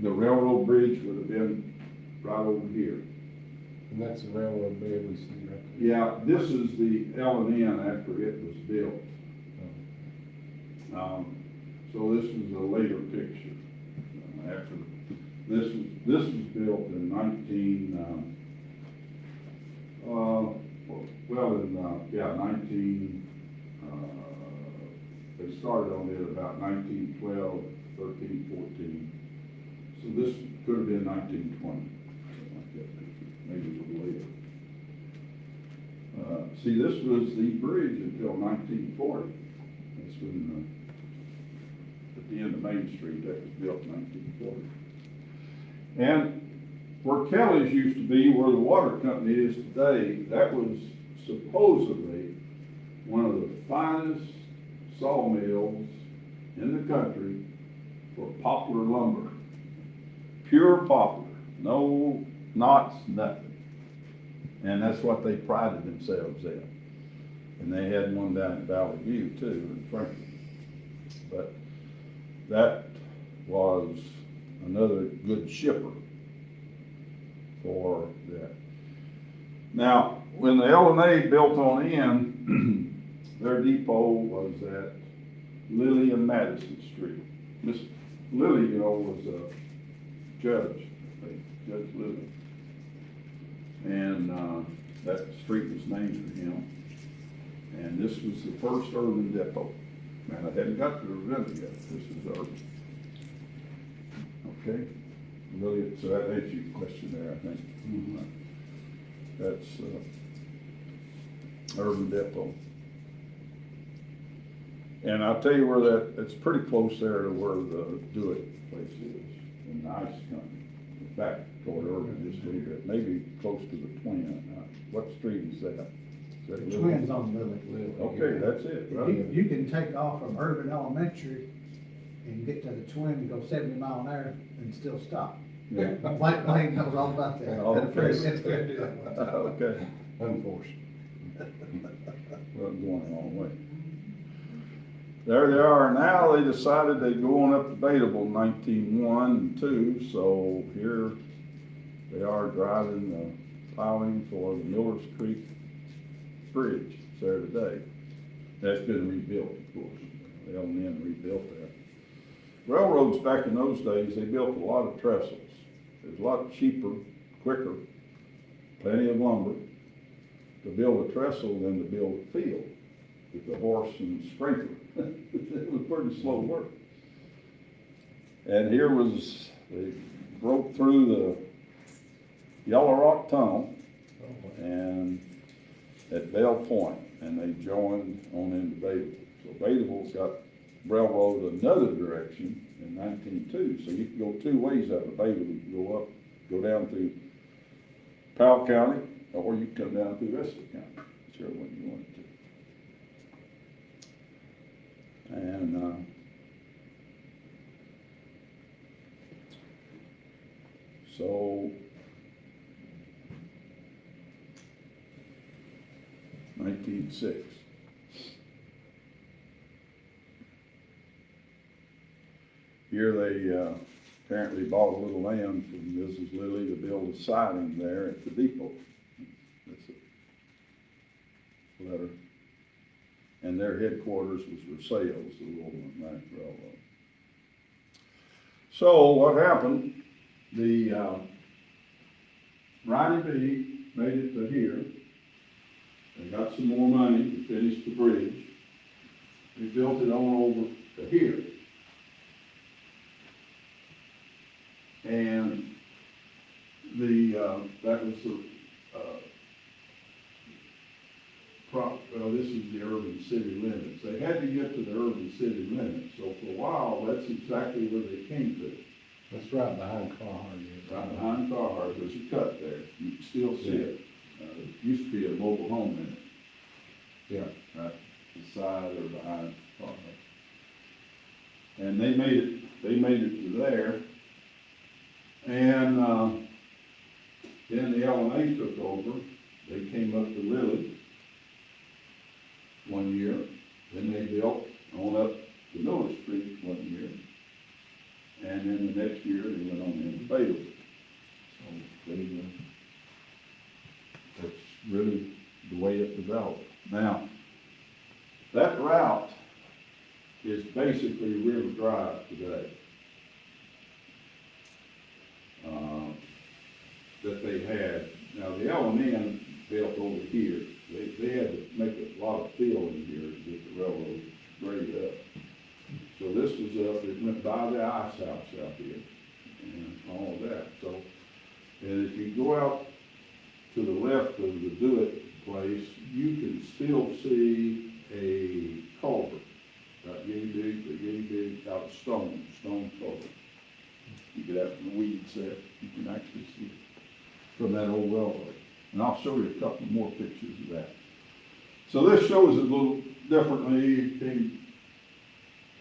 the railroad bridge would have been right over here. And that's the railroad bed we see right there. Yeah, this is the L&N after it was built. So this is a later picture. After this was built in well, in, yeah, they started on it about 1912, 13, 14. So this could have been 1920, something like that, maybe a little later. See, this was the bridge until 1940. That's when, at the end of Main Street, that was built in 1940. And where Kelly's used to be, where the water company is today, that was supposedly one of the finest sawmills in the country for poplar lumber. Pure poplar, no knots, nothing. And that's what they prided themselves in. And they had one down in Valley View too, in Franklin. But that was another good shipper for that. Now, when the L&A built on in, their depot was at Lilly and Madison Street. Miss Lilly, you know, was a judge, I think, Judge Lilly. And that street was named for him. And this was the first urban depot. Man, I hadn't got to Ravenna yet. This is urban. Okay? Really, so that answers your question there, I think. That's urban depot. And I'll tell you where it's pretty close there to where the Do It place is, in the ice company. Back toward urban, just a little bit, maybe close to the Twin. What street is that? Is that The Lilly? Twins on Lily. Okay, that's it, right? You can take off from Urban Elementary and get to the Twin and go 70 mile an hour and still stop. Yeah. White Lane knows all about that. Oh, okay. It's fair to do that one. Okay, Unfortunately. well, going a long way. There they are now. They decided they'd go on up to Debatable in 1901 and 2, so here they are driving the plowing for the Millers Creek Bridge. It's there today. That's been rebuilt, of course. The L&N rebuilt that. Railroads back in those days, they built a lot of trestles. It was a lot cheaper, quicker, plenty of lumber to build a trestle than to build a field with the horse and sprinkler. It was pretty slow work. And here was, they broke through the Yellow Rock Tunnel and at Bell Point, and they joined on into Debatable. So Debatable got railroad another direction in 1902. So you can go two ways out of Debatable. You can go up, go down through Powell County, or you can come down through Western County, whichever one you wanted to. And so 1906. Here they apparently bought a little land from Mrs. Lilly to build a siding there at the depot. That's a letter. And their headquarters was Versailles, the Little Atlantic Railroad. So what happened, the Ronnie B made it to here. They got some more money to finish the bridge. They built it on over to here. And that was the, well, this is the urban city limits. They had to get to the urban city limits, so for a while, that's exactly where they came to. That's right behind Carhartt. Right behind Carhartt, there's a cut there, you can still see it. There used to be a mobile home in it. Yeah. Right, the side or behind Carhartt. And they made it to there. And, then the L&A took over, they came up to Lilly one year, then they built on up to Miller Street one year, and then the next year they went on into Debatable. So they, that's really the way it developed. Now, that route is basically River Drive today. That they had. Now the L&N built over here, They had to make a lot of fill in here to get the railroad graded up. So this was up, it went by the ice house out here and all of that, so. And if you go out to the left of the Do-It place, you can still see a culvert, about yay big, out of stone culvert. You get out from the weeds there, you can actually see it from that old railroad. And I'll show you a couple more pictures of that. So this shows it a little differently. Came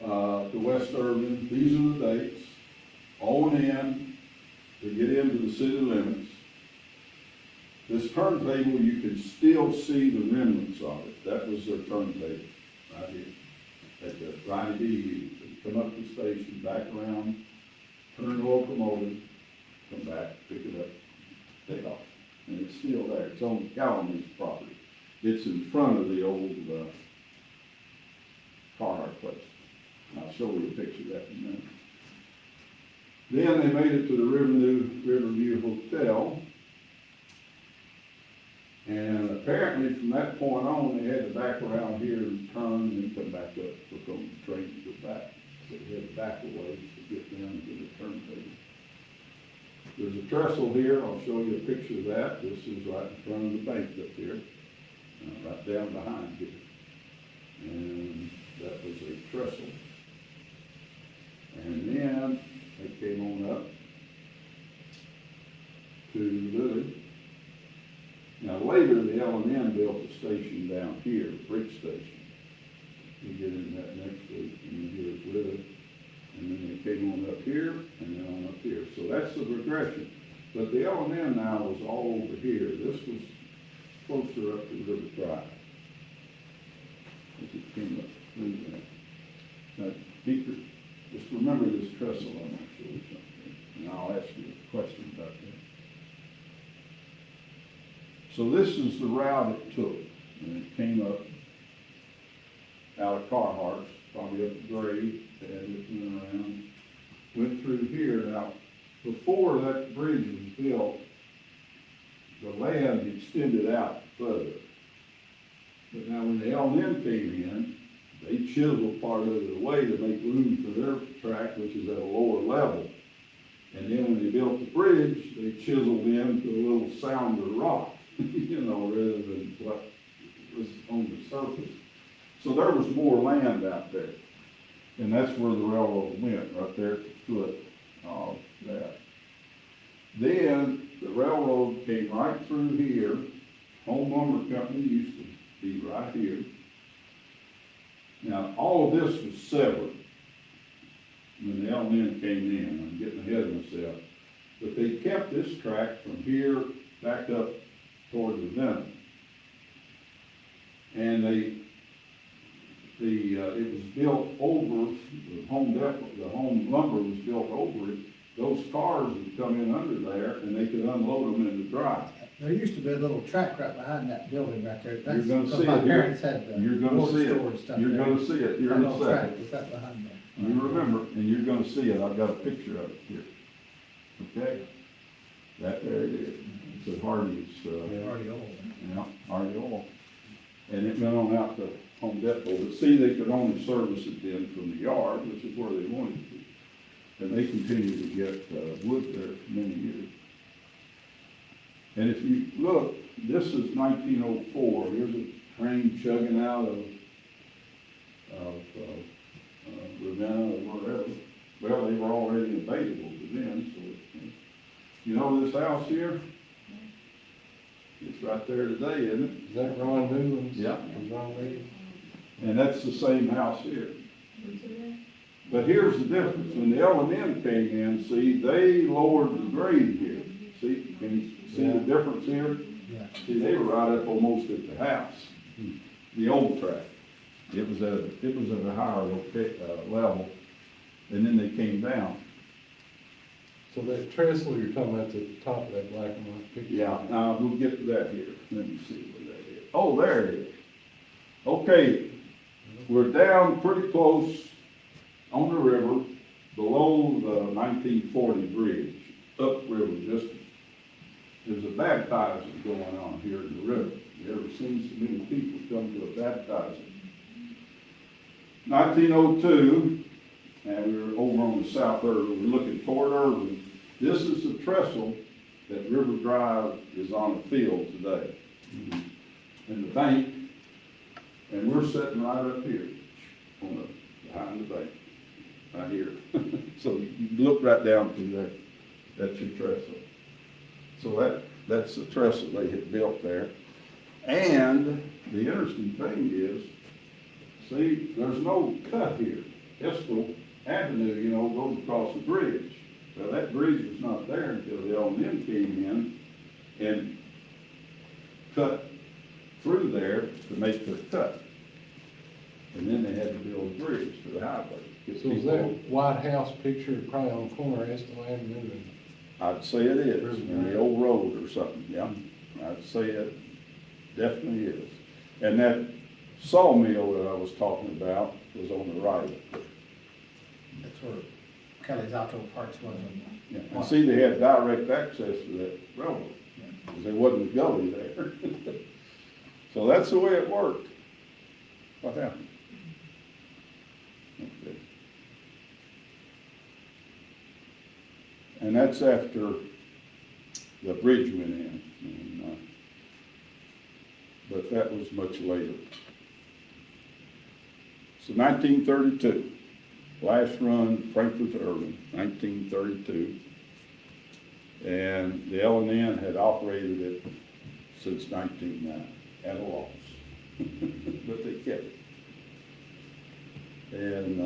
to West Urban. These are the dates. On in to get into the city limits. This turntable, you can still see the remnants of it. That was their turntable right here. At the Riney D used. So come up the station, back around, turn the locomotive, come back, pick it up, take off. And it's still there. It's on Calamy's property. It's in front of the old Carhartt place. I'll show you a picture of that in a minute. Then they made it to the Riverview Hotel. And apparently from that point on, they had to back around here and turn and come back up because the train would go back. So they had to back a ways to get down to the turntable. There's a trestle here. I'll show you a picture of that. This is right in front of the bank up here, right down behind here. And that was a trestle. And then they came on up to Lily. Now later, the L&N built a station down here, a bridge station. We get in that next week, and here's Lily. And then they came on up here, and then on up here. So that's the progression. But the L&N now was all over here. This was closer up to River Drive. As it came up through that. Now, Beaker, just remember this trestle, I'm not sure something. And I'll ask you a question about that. So this is the route it took. And it came up out of Carhartt's, probably up the grade, and it went around, went through here. Now, before that bridge was built, the land extended out further. But now when the L&M came in, they chiseled part of it away to make room for their track, which is at a lower level. And then when they built the bridge, they chiseled into a little sounder rock, you know, rather than what was on the surface. So there was more land out there. And that's where the railroad went, right there at the foot of that. Then the railroad came right through here. Home Lumber Company used to be right here. Now, all of this was severed when the L&N came in. I'm getting ahead of myself. But they kept this track from here back up toward Ravenna. And it was built over, the Home Lumber was built over it. Those cars would come in under there and they could unload them in the drive. There used to be a little track right behind that building right there. That's You're gonna because see my it here. parents had the You're gonna wood see store and it. stuff You're there. gonna see it here That in a little track second. was right behind there. You remember, and you're gonna see it. I've got a picture of it here. Okay? That there it is. It's a Hardy's, Already old. yeah, Hardy oil. And it went on out to Home Depot. But see, they could only service it then from the yard, which is where they wanted to. And they continued to get wood there for many years. And if you look, this is 1904. Here's a train chugging out of Ravenna or wherever. Well, they were already available to them, so you know this house here? It's right there today, isn't it? Is that Ron Newland's? Yeah. Is Ron Newland? And that's the same house here. But here's the difference. When the L&M came in, see, they lowered the grade here. See, can you see the difference here? Yeah. See, they were right up almost at the house, the old track. It was at a higher level, and then they came down. So that trestle you're talking about at the top of that black and white picture? Yeah, now we'll get to that here. Let me see where that is. Oh, there it is. Okay, we're down pretty close on the river, below the 1940 bridge, upriver, just, there's a baptizing going on here in the river. You ever seen so many people come to a baptizing? 1902, and we were over on the south Irving, we're looking toward Irving. This is the trestle that River Drive is on the field today. In the bank, and we're sitting right up here, behind the bank, right here. So you look right down through there, that's your trestle. So that's the trestle they had built there. And the interesting thing is, see, there's no cut here. Estel Avenue, you know, goes across the bridge. Well, that bridge was not there until the L&M came in and cut through there to make their cut. And then they had to build a bridge for the highway. Get So is people- that White House picture probably on the corner of Estel Avenue and I'd say it is, in the old road or something, yeah. I'd say it definitely is. And that sawmill that I was talking about was on the right. That's where Kelly's Auto Parts was. Yeah. And see, they had direct access to that railroad, because there wasn't a gully there. So that's the way it worked. What happened? Okay. And that's after the bridge went in. And, but that was much later. So 1932, last run Frankfurt to Irving, 1932. And the L&N had operated it since 1909 at a loss. But they kept it. And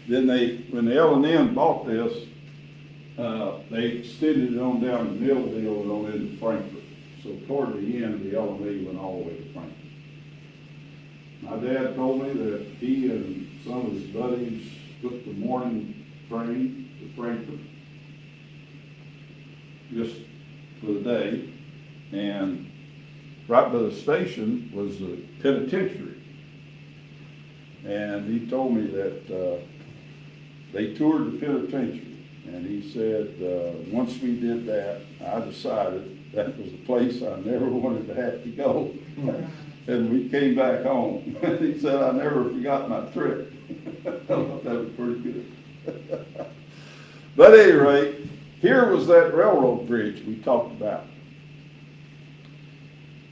then when the L&N bought this, they extended it on down to Millville and on into Frankfurt. So toward the end, the L&E went all the way to Frankfurt. My dad told me that he and some of his buddies took the morning train to Frankfurt just for the day, and right by the station was the penitentiary. And he told me that they toured the penitentiary, and he said, once we did that, I decided that was the place I never wanted to have to go. And we came back home. He said, I never forgot my trip. I thought that was pretty good. But at any rate, here was that railroad bridge we talked about.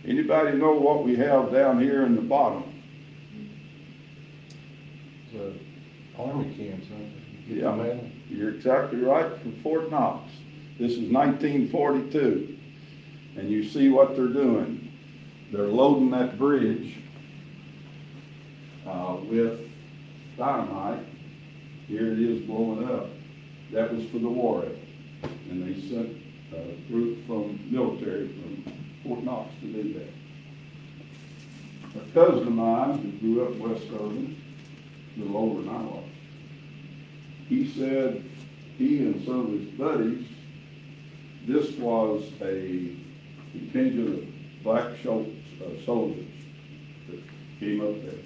Anybody know what we have down here in the bottom? the army camps, huh? Get the Yeah. medal. You're exactly right, from Fort Knox. This is 1942, and you see what they're doing. They're loading that bridge with dynamite. Here it is blowing up. That was for the war effort, and they sent a group from military from Fort Knox to do that. A cousin of mine who grew up in West Irving, a little older than I was, he said he and some of his buddies, this was a contingent of black soldiers that came up there.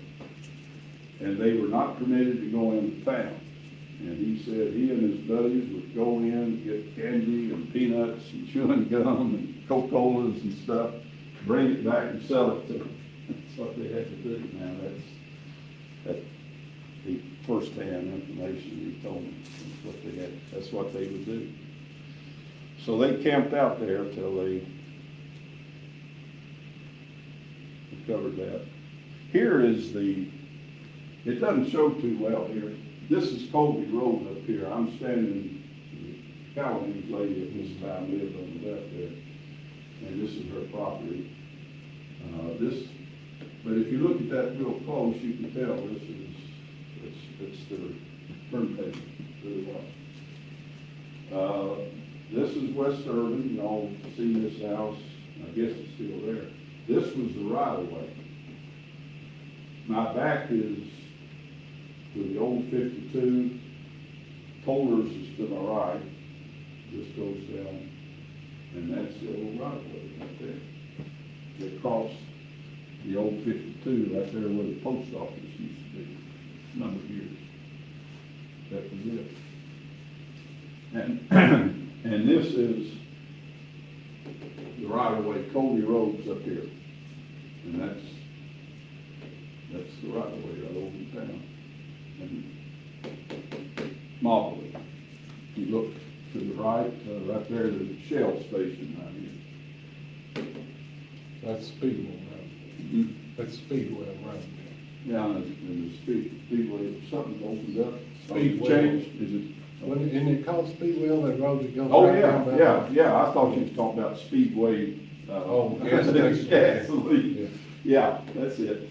And they were not permitted to go into town. And he said he and his buddies would go in, get candy and peanuts and chewing gum and Coca-Colas and stuff, bring it back and sell it to them. That's what they had to do. Now that's the first-hand information he told me. That's what they would do. So they camped out there till they covered that. Here is it doesn't show too well here. This is Colby Road up here. I'm standing, Calhoun's lady at this time lived on the left there, and this is her property. But if you look at that real close, you can tell it's the burn pavement, really well. This is West Irving. Y'all see this house? I guess it's still there. This was the right of way. My back is to the old 52. Tollers is to my right. This goes down, and that's the old right of way right there. They crossed the old 52 right there where the post office used to be, a number of years. That was it. And this is the right of way Cody Road's up here. And that's the right of way right over in town. And Mobley. You look to the right, right there, the Shell station right here. That's Speedwell Road. Mhm. That's Speedwell Road. Yeah, and the speedway, something opened up. Speedway. Changed, is it? Isn't it called Speedwell, that road that goes Oh, right down by? yeah, I thought you was talking about Speedway. Oh, gas station. Gasoline. Yeah, that's it.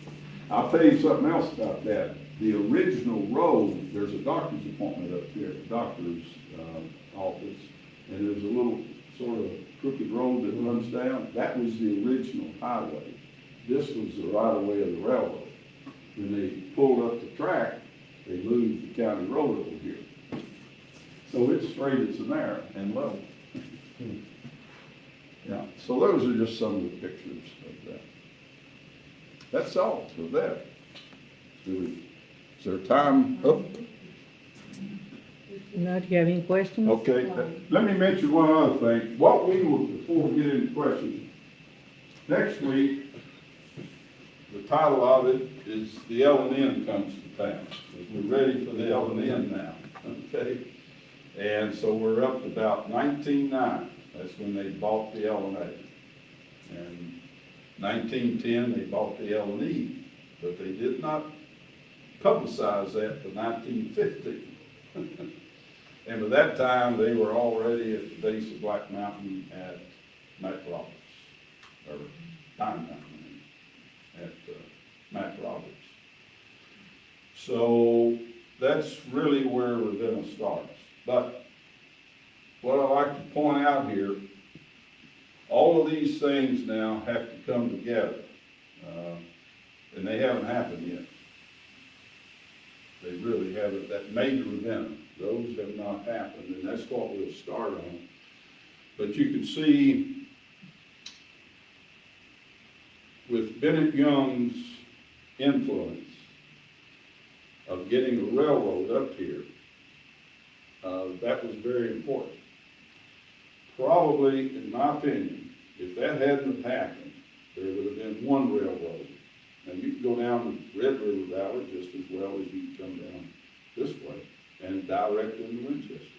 I'll tell you something else about that. The original road, there's a doctor's appointment up here, a doctor's, office, and there's a little sort of crooked road that runs down. That was the original highway. This was the right of way of the railroad. When they pulled up the track, they moved the county road over here. So it's straight as an arrow and level. Yeah, so those are just some of the pictures of that. That's all for that. Is there time up? No, do you have any questions? Okay, let me mention one other thing. What we will, before we get into questions, next week, the title of it is The L&N Comes to Town. We're ready for the L&N now, okay? And so we're up to about 1909. That's when they bought the L&A. And 1910, they bought the L&E, but they did not publicize that till 1915. And by that time, they were already at the base of Black Mountain at Mac Roberts, or Pine Mountain at Mac Roberts. So that's really where Ravenna starts. But what I like to point out here, all of these things now have to come together, and they haven't happened yet. They really haven't. That made Ravenna. Those have not happened, and that's what we'll start on. But you can see with Bennett Young's influence of getting a railroad up here, that was very important. Probably, in my opinion, if that hadn't have happened, there would have been one railroad. Now, you can go down the Red River Valley just as well as you can come down this way and direct into Winchester.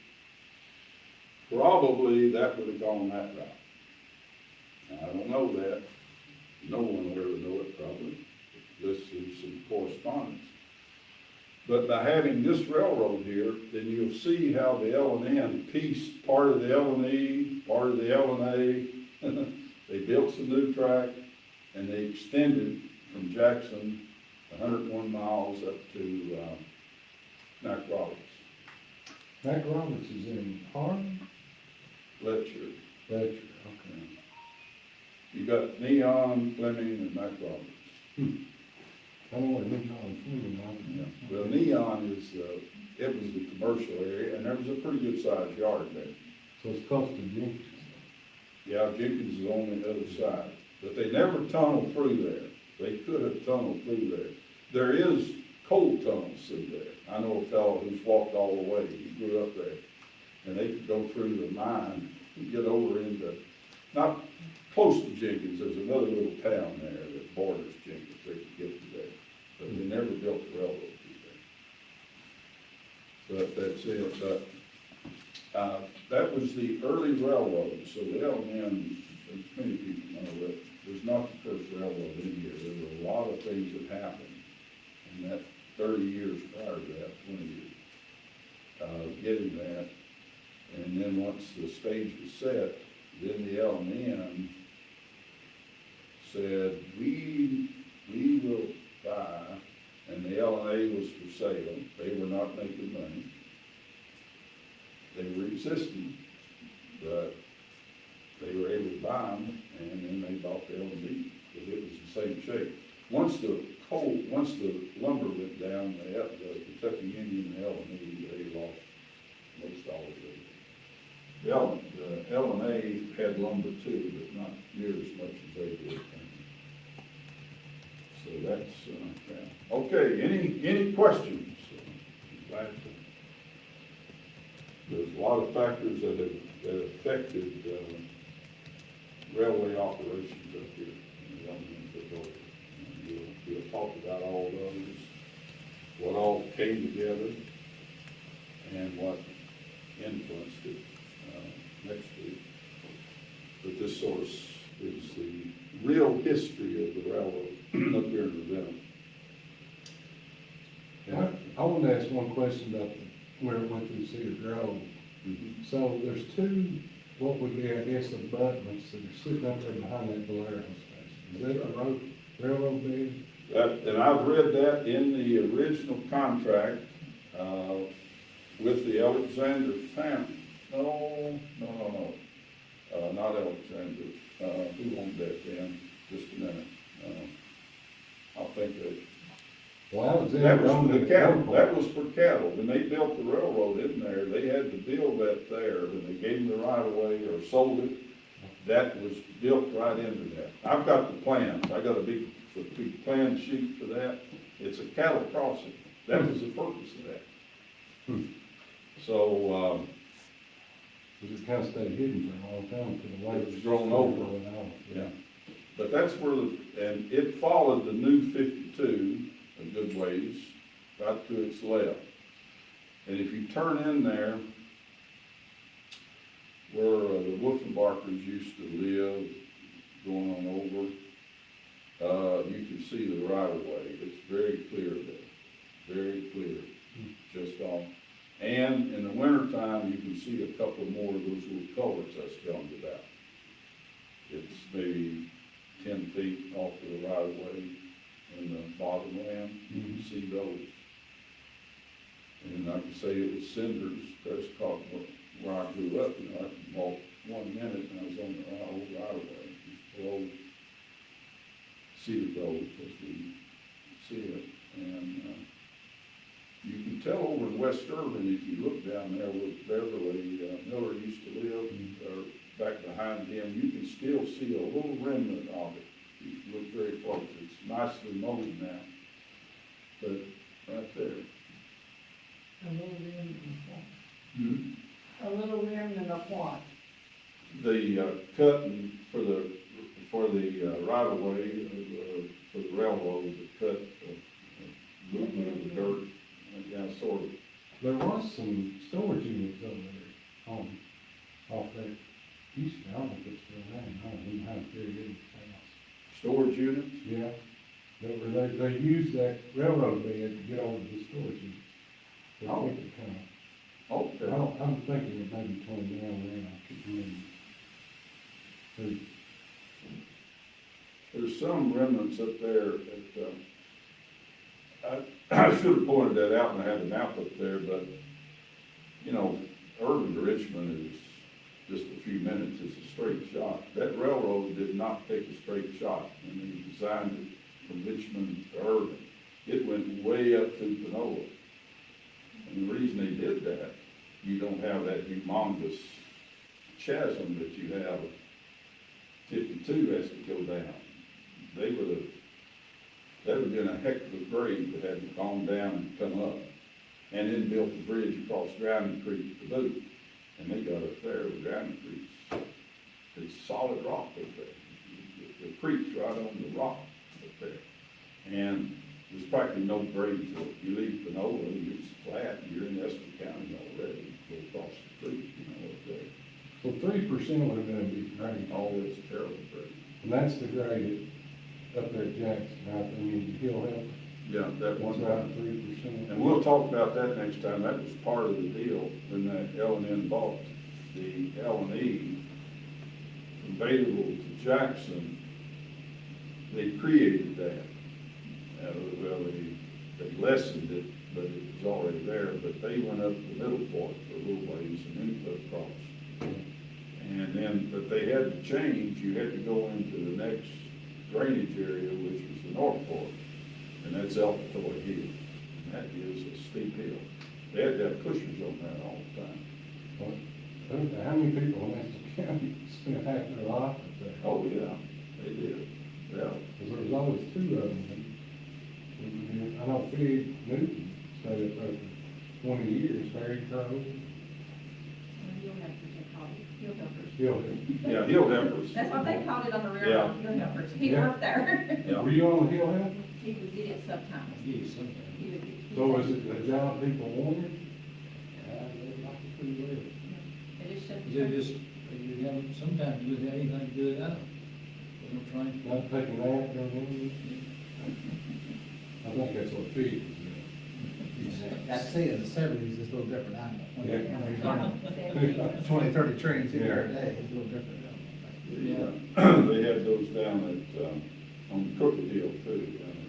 Probably that would have gone that route. Now, I don't know that. No one will ever know it probably. This is some correspondence. But by having this railroad here, then you'll see how the L&N pieced part of the L&E, part of the L&A. They built some new track, and they extended from Jackson 101 miles up to Mac Roberts. Mac Roberts is in Harm? Letcher. Fletcher, okay. You got Neon, Fleming, and Mac Roberts. I know what Lincoln Fleming Yeah. is. Well, Neon is, it was the commercial area, and there was a pretty good sized yard there. So it's close to Jenkins. Yeah, Jenkins is on the other side, but they never tunneled through there. They could have tunneled through there. There is coal tunnels through there. I know a fellow who's walked all the way. He grew up there. And they could go through the mine and get over into, not close to Jenkins, there's another little town there that borders Jenkins. They could get to there. But they never built the railroad through there. But that's it. But that was the early railroad. So the L&N, as many people know, that was not the first railroad in here. There were a lot of things that happened in that 30 years prior to that, 20 years, getting that. And then once the stage was set, then the L&N said, we will buy, and the L&A was for sale. They were not making money. They were existing, but they were able to buy them, and then they bought the L&D, because it was the same shape. Once the lumber went down, the Kentucky Union and L&E, they lost most all of it. The L&A had lumber too, but not near as much as they did. So that's, yeah. Okay, any questions? Glad to. There's a lot of factors that affected railway operations up here in the Elements Authority. And we'll talk about all those, what all came together, and what influenced it next week. But this source is the real history of the railroad up here in Ravenna. I want to ask one question about where it went through Cedar Grove. Mhm. So there's two, what would be, I guess, abutments that are sitting up there behind that Bolero station. Is that the railroad bed? And I've read that in the original contract, with the Alexander family. No, not Alexander. Who owned that then? Just a minute. I'll think of it. Well, Alexander. That was owned for the it at cattle, one point. that was for cattle. When they built the railroad in there, they had to build that there. When they gave them the right of way or sold it, that was built right into that. I've got the plans. I got a big plan sheet for that. It's a cattle crossing. That was the purpose of that. So, Because it kind of stayed hidden for a long time, to the way It was grown over. yeah. But that's where and it followed the new 52 a good ways, right to its left. And if you turn in there, where the Wolfenbarkers used to live, going on over, you can see the right of way. It's very clear there, very clear, just off. And in the wintertime, you can see a couple more of those little culverts I was telling you about. It's maybe 10 feet off of the right of way in the bottom land. You can see those. And like I say, it was cinders. That's called where I grew up. You know, I walked 1 minute and I was on the old right of way. Just below Cedar Grove as we see it. And you can tell over in West Urban, if you look down there where Beverly Miller used to live, or back behind him, you can still see a little remnant of it. If you look very close, it's nicely mowed now. But right there. A little remnant of what? A little remnant of what? The cutting for the right of way, for the railroad, the cut, movement of the dirt, yeah, sort of. There was some storage units over there off that east, I don't know if it's still there, I don't know how to carry it in the house. Storage units? Yeah, they used that railroad bed to get over the storage units. They Oh. took it kind of, Okay. I'm thinking it may be torn down there, I could remember. There's some remnants up there that, I should have pointed that out when I had the map up there, but, you know, urban to Richmond is just a few minutes, it's a straight shot. That railroad did not take a straight shot when they designed it from Richmond to Urban. It went way up through Panola. And the reason they did that, you don't have that humongous chasm that you have. 52 has to go down. That would have been a heck of a grade that had gone down and come up. And then built the bridge across Drowning Creek to boot. And they got up there with Drowning Creek. It's solid rock up there. The creek's right on the rock up there. And there's practically no grade to it. You leave Panola, it's flat, you're in Estill County already. Go across the creek, you know, up there. So 3% would have been a big grade. Oh, it's terrible grade. And that's the grade up there at Jackson, right, I mean, Hill Hill. Yeah, that That's one about time. 3%. And we'll talk about that next time. That was part of the deal when that L&N bought the L&E from Baderville to Jackson. They created that. Well, they lessened it, but it was already there. But they went up the middle fork for a little ways and then put across. And then, but they had to change. You had to go into the next drainage area, which was the North Fork. And that's Elpatoy Hill, and that is a steep hill. They had to have pushers on that all the time. Well, how many people in Estill County spent half their life up there? Oh, yeah, they did, yeah. Because there was always two of them. I know Fig Newton stayed up there for 20 years, Harry Crow. Hill helpers, they call it, hill helpers. Hill. Yeah, Hill Helpers. That's what they called it on the Yeah. railroad, hill helpers. He Yeah. worked there. Yeah. Were you on the Hill House? He would get it sometimes. Yes, sometimes. He would get- So is it a job people wanted? They like it pretty well. It just shut the You train. just, you have, sometimes you wouldn't have anything good out of it. They don't train. Not taking that, don't they? I think that's what feed is. I'd say in the seventies, it's a little different, I know. When Yeah. they're running 20, 30 trains in there a day, it's a little different. They had those down at, on Crooked Hill too, down at,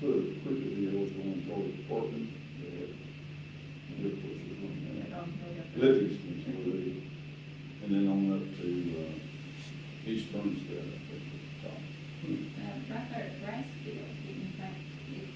Crooked Hill was going toward Portland. They had Hill Pushers on there. Livingston's were the, and then on up to, East Burnsville, I think, at the top. Right there at Brassfield,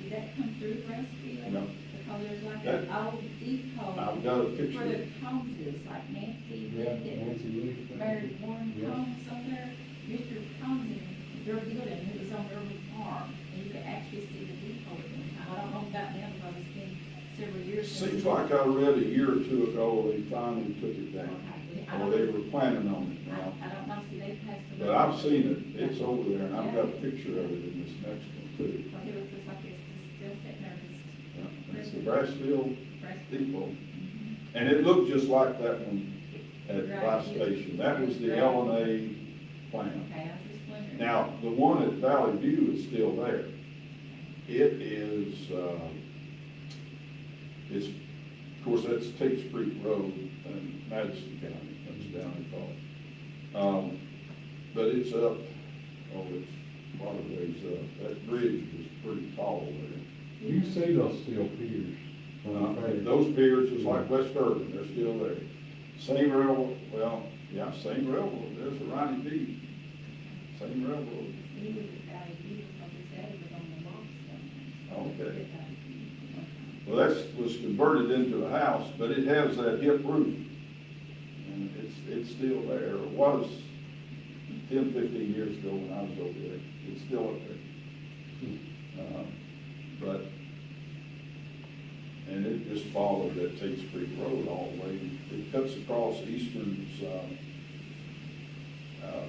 did that come through Brassfield? No. Because there's like That- an old depot I've got a where picture. the Combs is, like Nancy, Yeah, that Nancy Lee. married Warren Yeah. Combs up there. Mr. Combs in their building, it was on their own farm, and you could actually see the depot at one time. I don't know about now because it's been several years. since- Seems like I read a year or two ago, they finally took it down, Okay, I or don't- they were planning on it now. I don't know, see, they passed away. But I've seen it, it's over there, and I've got a picture of it in this next one too. Well, it was just like it's still sitting there, just Yeah, it's the Brassfield Brassfield. Depot. And it looked just like that one at Life Station. That was the L&A plant. Okay, I was just wondering. Now, the one at Valley View is still there. It is, it's, of course, that's Tate Street Road in Madison County, comes down and falls. But it's up, it's a lot of ways up. That bridge was pretty tall there. You see those steel piers on the ferry. Those piers, just like West Urban, they're still there. Same railroad, well, yeah, same railroad, there's a Ronnie B. Same railroad. He was at Valley View because his daddy was on the logs down there. Okay. Well, that was converted into a house, but it has that hip roof. And it's still there. It was 10, 15 years ago when I was over there. It's still up there. But, and it just followed that Tate Street Road all the way. It cuts across Eastern's,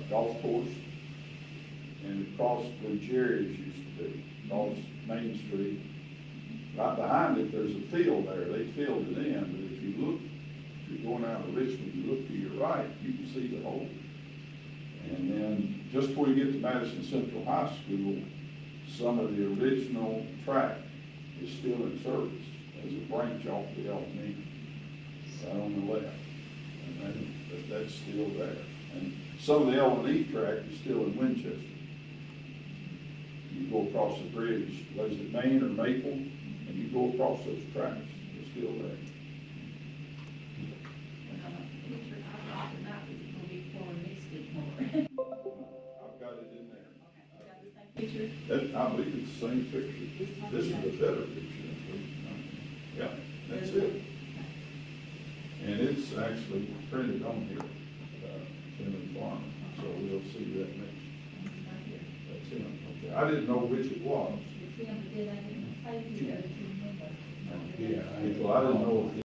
golf course. And it crossed where Jerry's used to be, across Main Street. Right behind it, there's a field there. They filled it in, but if you look, if you're going out of Richmond, you look to your right, you can see the hole. And then just before you get to Madison Central High School, some of the original track is still in service as a branch off the L&E, right on the left. And that's still there. And some of the L&E track is still in Winchester. You go across the bridge, was it Maine or Maple, and you go across those tracks, they're still there. Picture I got tonight was gonna be for next more. I've got it in there. Okay, you got the same picture? That, I believe it's the same picture. This is a better picture. Yeah, that's it. And it's actually printed on here, Finland Farm, so we'll see that next. That's him, okay. I didn't know which it was. It's him, did I didn't say you, Yeah. Well, I didn't know if